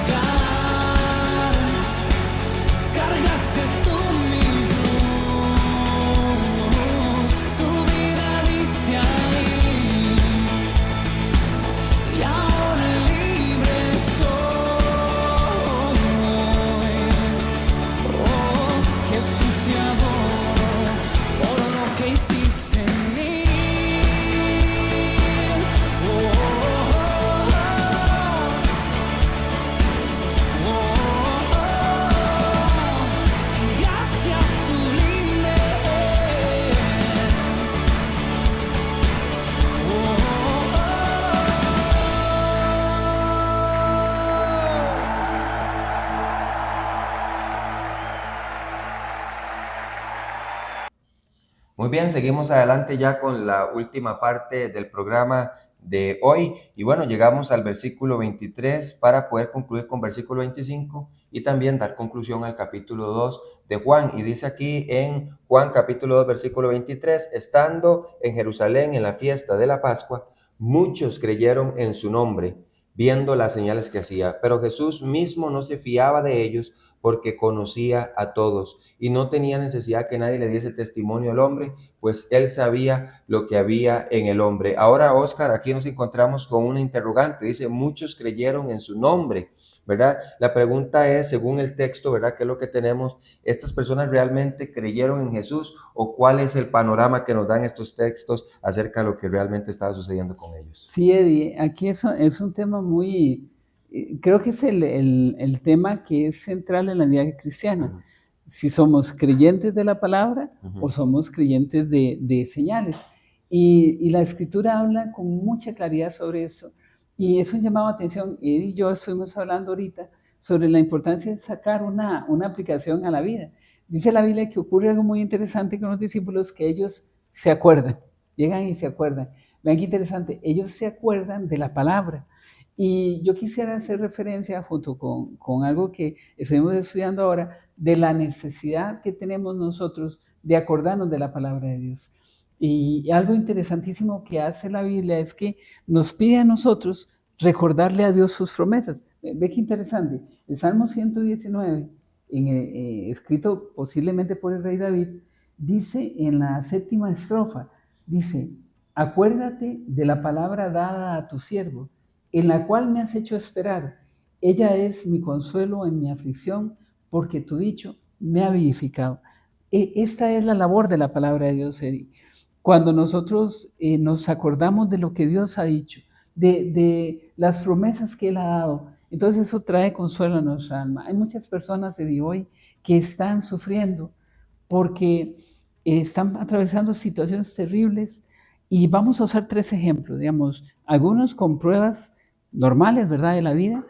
S2: Muy bien, seguimos adelante ya con la última parte del programa de hoy. Y bueno, llegamos al versículo 23 para poder concluir con versículo 25 y también dar conclusión al capítulo 2 de Juan. Y dice aquí en Juan capítulo 2, versículo 23, estando en Jerusalén en la fiesta de la Pascua, muchos creyeron en su nombre, viendo las señales que hacía. Pero Jesús mismo no se fiaba de ellos porque conocía a todos y no tenía necesidad que nadie le diese testimonio al hombre, pues él sabía lo que había en el hombre. Ahora, Oscar, aquí nos encontramos con una interrogante. Dice, muchos creyeron en su nombre, ¿verdad? La pregunta es, según el texto, ¿verdad? ¿Qué es lo que tenemos? ¿Estas personas realmente creyeron en Jesús o cuál es el panorama que nos dan estos textos acerca de lo que realmente estaba sucediendo con ellos?
S3: Sí, Eddie, aquí es un tema muy, creo que es el tema que es central en la vida cristiana.
S2: Ujú.
S3: Si somos creyentes de la palabra o
S2: Ujú.
S3: somos creyentes de señales. Y la escritura habla con mucha claridad sobre eso. Y eso llamaba atención. Eddie y yo estuvimos hablando ahorita sobre la importancia de sacar una aplicación a la vida. Dice la Biblia que ocurre algo muy interesante con los discípulos, que ellos se acuerdan, llegan y se acuerdan. Vean qué interesante, ellos se acuerdan de la palabra. Y yo quisiera hacer referencia, junto con algo que estuvimos estudiando ahora, de la necesidad que tenemos nosotros de acordarnos de la palabra de Dios. Y algo interesantísimo que hace la Biblia es que nos pide a nosotros recordarle a Dios sus promesas. Ve qué interesante. El Salmo 119, escrito posiblemente por el rey David, dice en la 7ª estrofa, dice, acuérdate de la palabra dada a tu siervo, en la cual me has hecho esperar. Ella es mi consuelo en mi aflicción, porque tu dicho me ha vivificado. Esta es la labor de la palabra de Dios, Eddie. Cuando nosotros nos acordamos de lo que Dios ha dicho, de las promesas que Él ha dado, entonces eso trae consuelo a nuestra alma. Hay muchas personas, Eddie, hoy que están sufriendo porque están atravesando situaciones terribles, y vamos a usar 3 ejemplos, digamos, algunos con pruebas normales, ¿verdad?, de la vida,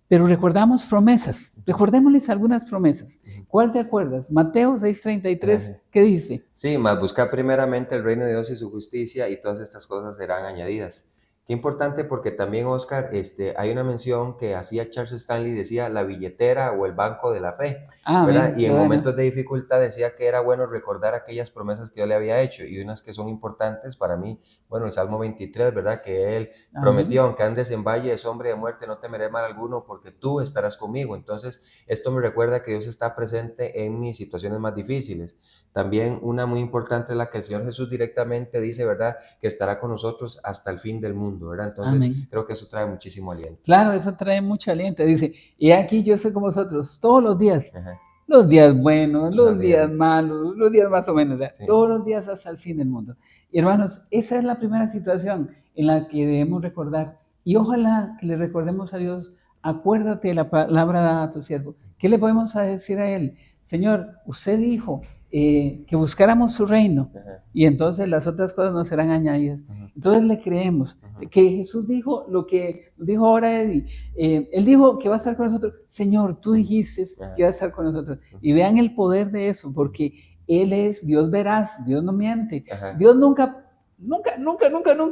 S3: pero recordamos promesas, recordémosles algunas promesas. ¿Cuál te acuerdas? Mateo 6:33, ¿qué dice?
S2: Sí, más buscar primeramente el reino de Dios y su justicia y todas estas cosas serán añadidas. Qué importante porque también, Oscar, hay una mención que hacía Charles Stanley, decía la billetera o el banco de la fe, ¿verdad?
S3: Amén,
S2: Y
S3: qué
S2: en
S3: bueno.
S2: momentos de dificultad decía que era bueno recordar aquellas promesas que yo le había hecho y unas que son importantes para mí. Bueno, el Salmo 23, ¿verdad? Que él prometió,
S3: Amén.
S2: aunque andes en valle de sombra y de muerte, no temeré mal alguno porque tú estarás conmigo. Entonces, esto me recuerda que Dios está presente en mis situaciones más difíciles. También una muy importante es la que el Señor Jesús directamente dice, ¿verdad? Que estará con nosotros hasta el fin del mundo, ¿verdad? Entonces,
S3: Amén.
S2: creo que eso trae muchísimo aliento.
S3: Claro, eso trae mucho aliento. Dice, y aquí yo soy como vosotros todos
S2: Ajá.
S3: los días buenos, los
S2: Los días,
S3: días malos, los días más o menos, o sea,
S2: sí.
S3: todos los días hasta el fin del mundo. Y hermanos, esa es la primera situación en la que debemos recordar. Y ojalá que le recordemos a Dios, acuérdate de la palabra dada a tu siervo. ¿Qué le podemos decir a Él? Señor, usted dijo que buscáramos su reino,
S2: Ajá.
S3: y entonces las otras cosas nos serán añadidas.
S2: Ujú.
S3: Entonces le creemos.
S2: Ujú.
S3: Que Jesús dijo lo que dijo ahora Eddie. Él dijo que va a estar con nosotros. Señor, tú dijiste que va a estar con nosotros. Y vean el poder de eso, porque Él es Dios veraz, Dios no miente.
S2: Ajá.
S3: Dios nunca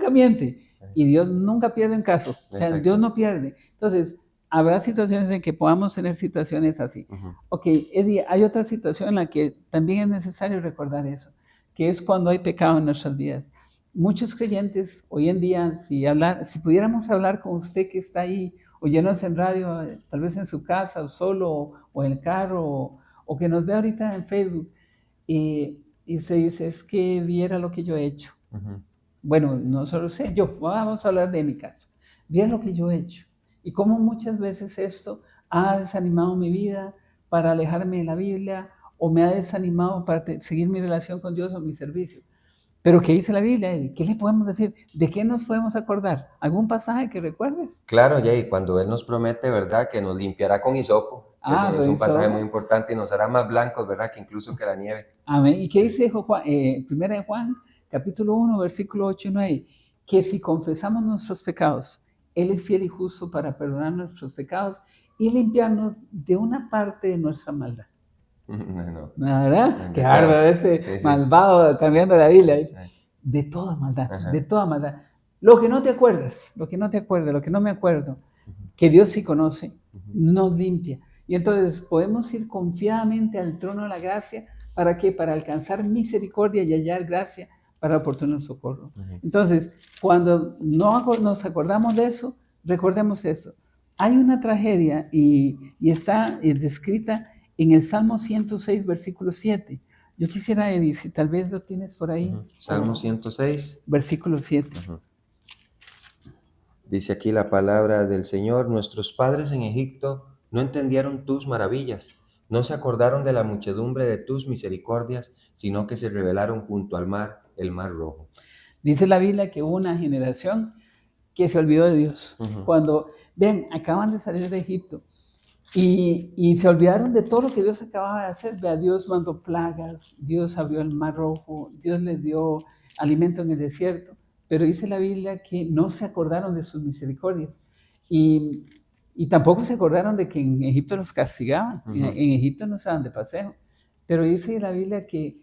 S3: miente. Y Dios nunca pierde un caso. O sea,
S2: Exacto.
S3: Dios no pierde. Entonces, habrá situaciones en que podamos tener situaciones así.
S2: Ujú.
S3: Ok, Eddie, hay otra situación en la que también es necesario recordar eso, que es cuando hay pecado en nuestras vidas. Muchos creyentes hoy en día, si pudiéramos hablar con usted que está ahí oyéndonos en radio, tal vez en su casa o solo o en el carro, o que nos ve ahorita en Facebook, y se dice, es que viera lo que yo he hecho.
S2: Ujú.
S3: Bueno, no solo sé, vamos a hablar de mi caso. Viera lo que yo he hecho y cómo muchas veces esto ha desanimado mi vida para alejarme de la Biblia, o me ha desanimado para seguir mi relación con Dios o mi servicio. Pero ¿qué dice la Biblia, Eddie? ¿Qué le podemos decir? ¿De qué nos podemos acordar? ¿Algún pasaje que recuerdes?
S2: Claro, Jay, cuando Él nos promete, ¿verdad? Que nos limpiará con hisopo. Ese es un pasaje muy importante y nos hará más blancos, ¿verdad? Que incluso que la nieve.
S3: Amén. ¿Y qué dice Juan, Primera de Juan, capítulo 1, versículo 8 y 9? Que si confesamos nuestros pecados, Él es fiel y justo para perdonar nuestros pecados y limpiarnos de una parte de nuestra maldad.
S2: No.
S3: ¿No, verdad?
S2: De
S3: Qué
S2: todo.
S3: bárbaro ese
S2: Sí, sí.
S3: malvado cambiando la Biblia.
S2: Ay,
S3: De toda maldad,
S2: ajá.
S3: de toda maldad. Lo que no te acuerdas, lo que no te acuerdas, lo que no me acuerdo, que Dios sí conoce, nos limpia. Y entonces podemos ir confiadamente al trono de la gracia. ¿Para qué? Para alcanzar misericordia y hallar gracia para oportuno socorro. Entonces, cuando no nos acordamos de eso, recordemos eso. Hay una tragedia y está descrita en el Salmo 106, versículo 7. Yo quisiera, Eddie, si tal vez lo tienes por ahí.
S2: Salmo
S3: o
S2: 106.
S3: Versículo 7.
S2: Dice aquí la palabra del Señor: nuestros padres en Egipto no entendieron tus maravillas, no se acordaron de la muchedumbre de tus misericordias, sino que se rebelaron junto al mar, el mar rojo.
S3: Dice la Biblia que hubo una generación que se olvidó de Dios. Cuando, ven, acaban de salir de Egipto y se olvidaron de todo lo que Dios acababa de hacer. Vea, Dios mandó plagas, Dios abrió el mar rojo, Dios les dio alimento en el desierto, pero dice la Biblia que no se acordaron de sus misericordias y tampoco se acordaron de que en Egipto los castigaban. En Egipto no estaban de paseo, pero dice la Biblia que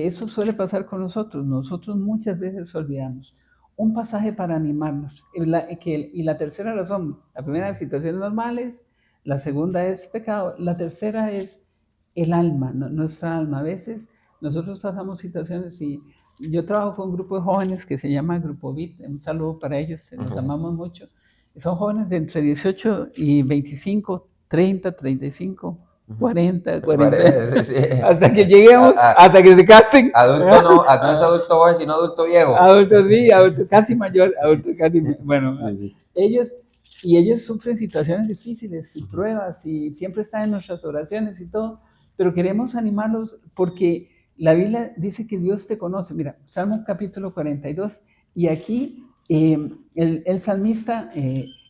S3: eso suele pasar con nosotros. Nosotros muchas veces olvidamos. Un pasaje para animarnos. Y la tercera razón: la primera, situaciones normales; la segunda es pecado; la tercera es el alma, nuestra alma. A veces nosotros pasamos situaciones y yo trabajo con un grupo de jóvenes que se llama Grupo VIP. Un saludo para ellos, los amamos mucho. Son jóvenes de entre 18 y 25, 30, 35, 40, 40,
S2: Sí.
S3: hasta que lleguemos, hasta que se casen.
S2: Adulto no es adulto joven, sino adulto viejo.
S3: Adulto sí, adulto casi mayor, adulto casi, bueno,
S2: Sí.
S3: ellos sufren situaciones difíciles y pruebas y siempre están en nuestras oraciones y todo, pero queremos animarlos porque la Biblia dice que Dios te conoce. Mira, Salmo capítulo 42, y aquí el salmista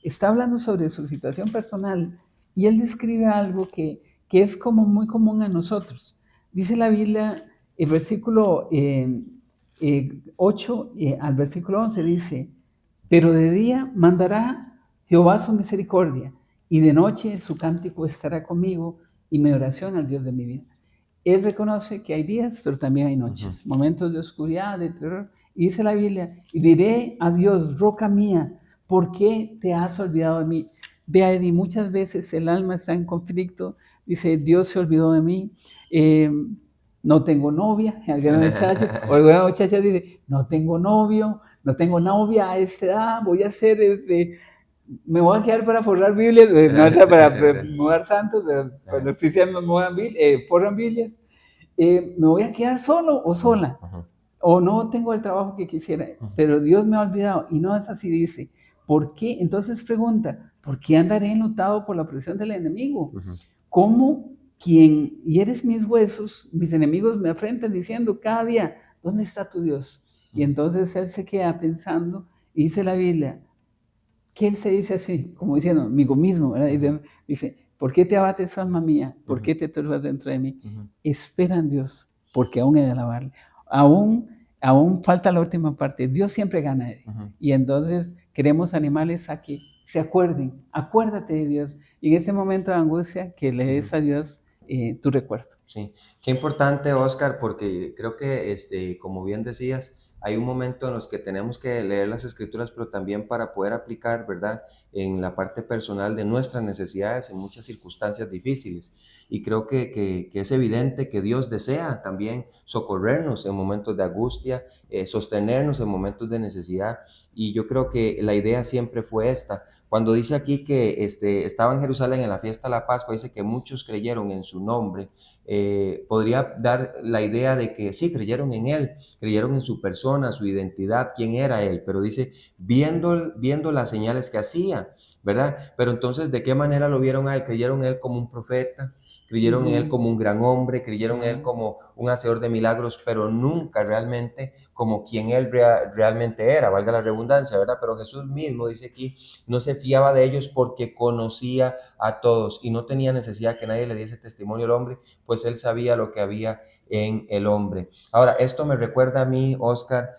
S3: está hablando sobre su situación personal y él describe algo que es como muy común a nosotros. Dice la Biblia, el versículo 8 al versículo 11 dice: pero de día mandará Jehová su misericordia, y de noche su cántico estará conmigo, y mi oración al Dios de mi vida. Él reconoce que hay días, pero también hay noches, momentos de oscuridad, de terror. Y dice la Biblia: y diré a Dios, roca mía, ¿por qué te has olvidado de mí? Vea, Eddie, muchas veces el alma está en conflicto. Dice: Dios se olvidó de mí. No tengo novia. Alguna muchacha, o alguna muchacha dice: no tengo novio, no tengo novia a esta edad, voy a hacer me voy a quedar para forrar Biblias, no para mudar santos, pero cuando los cristianos forran Biblias. Me voy a quedar solo o sola, o no tengo el trabajo que quisiera, pero Dios me ha olvidado. Y no es así. Dice: ¿por qué? Entonces pregunta: ¿por qué andaré enlutado por la opresión del enemigo? ¿Cómo quien hieres mis huesos, mis enemigos me afrentan diciendo cada día: ¿dónde está tu Dios? Y entonces él se queda pensando y dice la Biblia que él se dice así, como diciendo, amigo mismo, ¿verdad? Dice: ¿por qué te abates, alma mía? ¿Por qué te turbas dentro de mí? Espera en Dios, porque aún he de alabarle. Aún falta la última parte. Dios siempre gana. Y entonces queremos animarles a que se acuerden. Acuérdate de Dios. Y en ese momento de angustia, que le des a Dios tu recuerdo.
S2: Sí, qué importante, Oscar, porque creo que, como bien decías, hay un momento en los que tenemos que leer las escrituras, pero también para poder aplicar, ¿verdad?, en la parte personal de nuestras necesidades en muchas circunstancias difíciles. Y creo que es evidente que Dios desea también socorrernos en momentos de angustia, sostenernos en momentos de necesidad. Y yo creo que la idea siempre fue esta. Cuando dice aquí que estaba en Jerusalén en la fiesta de la Pascua, dice que muchos creyeron en su nombre. Podría dar la idea de que sí, creyeron en él, creyeron en su persona, su identidad, quién era él, pero dice, viendo las señales que hacía, ¿verdad? Pero entonces, ¿de qué manera lo vieron a él? Creyeron en él como un profeta, creyeron en él como un gran hombre, creyeron en él como un hacedor de milagros, pero nunca realmente como quien él realmente era, valga la redundancia, ¿verdad? Pero Jesús mismo dice aquí, no se fiaba de ellos porque conocía a todos y no tenía necesidad que nadie le diese testimonio al hombre, pues él sabía lo que había en el hombre. Ahora, esto me recuerda a mí, Oscar,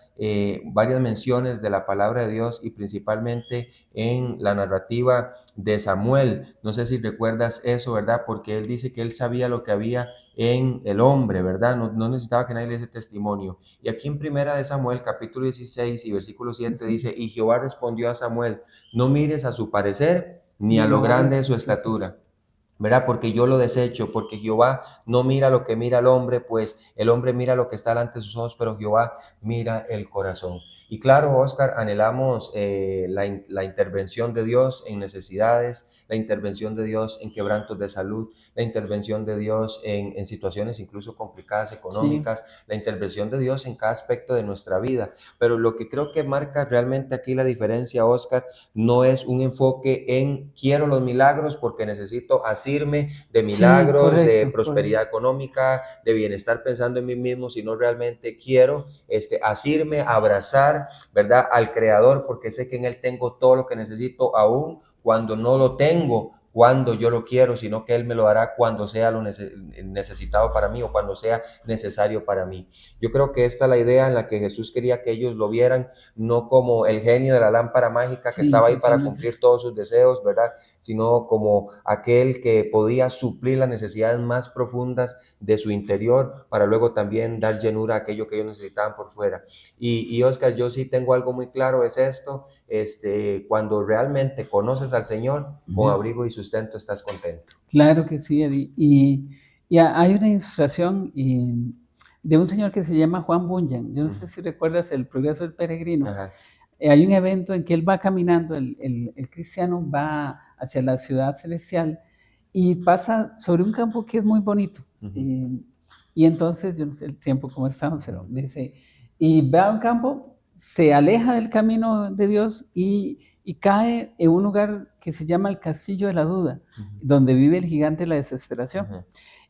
S2: varias menciones de la palabra de Dios y principalmente en la narrativa de Samuel. No sé si recuerdas eso, ¿verdad? Porque él dice que él sabía lo que había en el hombre, ¿verdad? No necesitaba que nadie le diese testimonio. Y aquí en Primera de Samuel, capítulo 16 y versículo 7 dice, y Jehová respondió a Samuel, no mires a su parecer ni a lo grande de su estatura, ¿verdad? Porque yo lo desecho, porque Jehová no mira lo que mira el hombre, pues el hombre mira lo que está delante de sus ojos, pero Jehová mira el corazón. Y claro, Oscar, anhelamos la intervención de Dios en necesidades, la intervención de Dios en quebrantos de salud, la intervención de Dios en situaciones incluso complicadas
S3: Sí,
S2: económicas, la intervención de Dios en cada aspecto de nuestra vida. Pero lo que creo que marca realmente aquí la diferencia, Oscar, no es un enfoque en quiero los milagros porque necesito asirme de
S3: sí,
S2: milagros, de
S3: correcto, correcto.
S2: prosperidad económica, de bienestar pensando en mí mismo, sino realmente quiero asirme, abrazar, ¿verdad? Al Creador porque sé que en Él tengo todo lo que necesito, aún cuando no lo tengo, cuando yo lo quiero, sino que Él me lo dará cuando sea lo necesitado para mí o cuando sea necesario para mí. Yo creo que esta es la idea en la que Jesús quería que ellos lo vieran, no como el genio de la lámpara mágica que
S3: Sí,
S2: estaba ahí para
S3: totalmente.
S2: cumplir todos sus deseos, ¿verdad? Sino como aquel que podía suplir las necesidades más profundas de su interior para luego también dar llenura a aquello que ellos necesitaban por fuera. Y Oscar, yo sí tengo algo muy claro, es esto, cuando realmente conoces al Señor, con abrigo y sustento estás contento.
S3: Claro que sí, Eddie. Y hay una ilustración de un señor que se llama Juan Bunyan. Yo no sé si recuerdas El progreso del peregrino.
S2: Ajá.
S3: Hay un evento en que él va caminando, el cristiano va hacia la ciudad celestial y pasa sobre un campo que es muy bonito. Y entonces, yo no sé el tiempo cómo estamos, pero dice, y va a un campo, se aleja del camino de Dios y cae en un lugar que se llama el Castillo de la Duda, donde vive el gigante de la desesperación.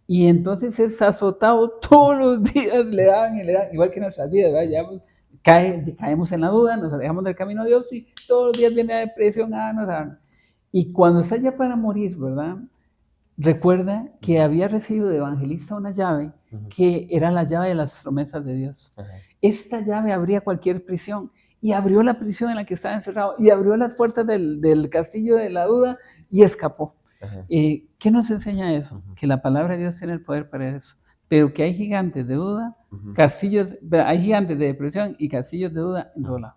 S3: Y entonces es azotado todos los días, le dan, igual que en nuestras vidas, ¿verdad? Ya caemos en la duda, nos alejamos del camino de Dios y todos los días viene la depresión, y cuando está ya para morir, ¿verdad? Recuerda que había recibido de evangelista una llave que era la llave de las promesas de Dios. Esta llave abría cualquier prisión y abrió la prisión en la que estaba encerrado y abrió las puertas del castillo de la duda y escapó. ¿Qué nos enseña eso? Que la palabra de Dios tiene el poder para eso, pero que hay gigantes de duda, castillos, hay gigantes de depresión y castillos de duda en todo lado.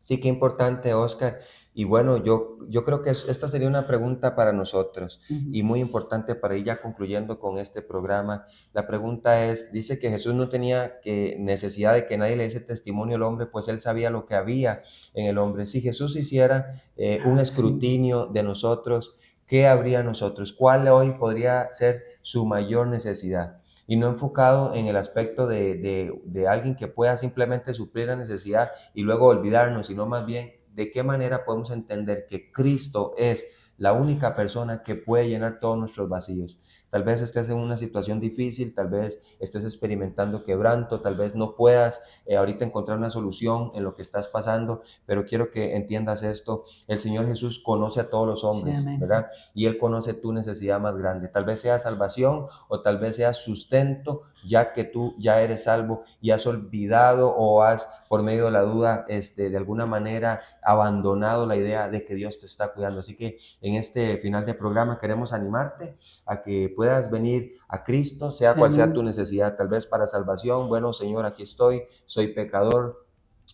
S2: Sí, qué importante, Oscar. Y bueno, yo creo que esta sería una pregunta para nosotros y muy importante para ir ya concluyendo con este programa. La pregunta es, dice que Jesús no tenía necesidad de que nadie le diese testimonio al hombre, pues él sabía lo que había en el hombre. Si Jesús hiciera un escrutinio de nosotros, ¿qué habría en nosotros? ¿Cuál hoy podría ser su mayor necesidad? Y no enfocado en el aspecto de alguien que pueda simplemente suplir la necesidad y luego olvidarnos, sino más bien de qué manera podemos entender que Cristo es la única persona que puede llenar todos nuestros vacíos. Tal vez estés en una situación difícil, tal vez estés experimentando quebranto, tal vez no puedas ahorita encontrar una solución en lo que estás pasando, pero quiero que entiendas esto. El Señor Jesús conoce a todos los hombres,
S3: Sí,
S2: ¿verdad? Y Él conoce tu necesidad más grande. Tal vez sea salvación o tal vez sea sustento, ya que tú ya eres salvo y has olvidado o has, por medio de la duda, de alguna manera abandonado la idea de que Dios te está cuidando. Así que en este final de programa queremos animarte a que puedas venir a Cristo, sea cual sea tu necesidad, tal vez para salvación. Bueno, Señor, aquí estoy, soy pecador.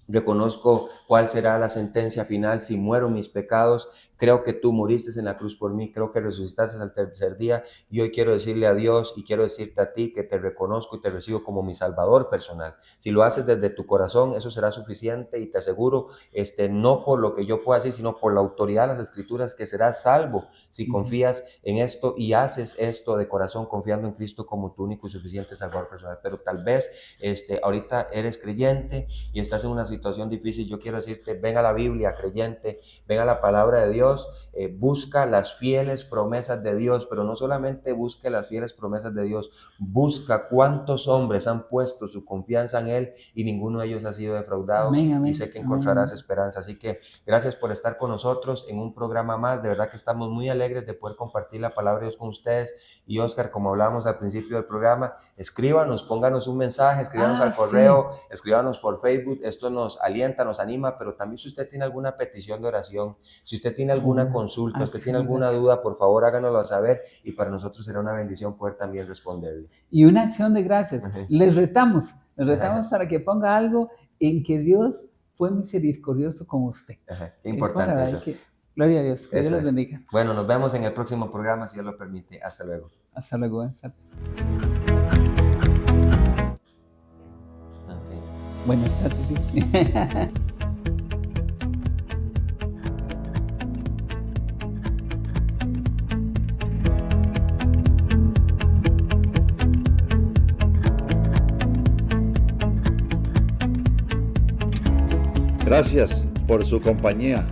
S2: Reconozco cuál será la sentencia final si muero mis pecados. Creo que tú moriste en la cruz por mí, creo que resucitaste al tercer día y hoy quiero decirle a Dios y quiero decirte a ti que te reconozco y te recibo como mi Salvador personal. Si lo haces desde tu corazón, eso será suficiente y te aseguro, no por lo que yo pueda decir, sino por la autoridad de las Escrituras, que serás salvo si confías en esto y haces esto de corazón confiando en Cristo como tu único y suficiente Salvador personal. Pero tal vez ahorita eres creyente y estás en una situación difícil. Yo quiero decirte, ven a la Biblia, creyente, ven a la palabra de Dios, busca las fieles promesas de Dios, pero no solamente busque las fieles promesas de Dios, busca cuántos hombres han puesto su confianza en Él y ninguno de ellos ha sido defraudado.
S3: Amén, amén,
S2: y sé que encontrarás esperanza. Así que gracias por estar con nosotros en un programa más. De verdad que estamos muy alegres de poder compartir la palabra de Dios con ustedes. Y Oscar, como hablábamos al principio del programa, escríbanos, pónganos un mensaje, escríbanos al correo, escríbanos por Facebook. Esto eso nos alienta, nos anima, pero también si usted tiene alguna petición de oración, si usted tiene alguna consulta, usted tiene alguna duda, por favor háganoslo saber y para nosotros será una bendición poder también responderle.
S3: Y una acción de gracias.
S2: Ajá.
S3: Les retamos para que ponga algo en que Dios fue misericordioso con usted.
S2: Ajá, qué importante eso.
S3: Gloria a Dios, que Dios
S2: Eso
S3: los
S2: es.
S3: bendiga.
S2: Bueno, nos vemos en el próximo programa, si Dios lo permite. Hasta luego.
S3: Hasta luego. Buenas tardes.
S2: Okay.
S3: Buenas tardes. Sí.
S1: Gracias por su compañía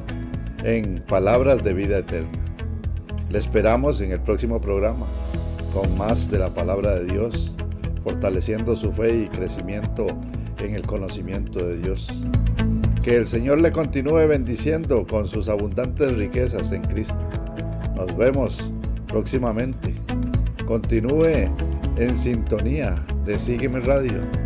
S1: en Palabras de Vida Eterna. Le esperamos en el próximo programa con más de la palabra de Dios, fortaleciendo su fe y crecimiento en el conocimiento de Dios. Que el Señor le continúe bendiciendo con sus abundantes riquezas en Cristo. Nos vemos próximamente. Continúe en sintonía de Sígueme Radio.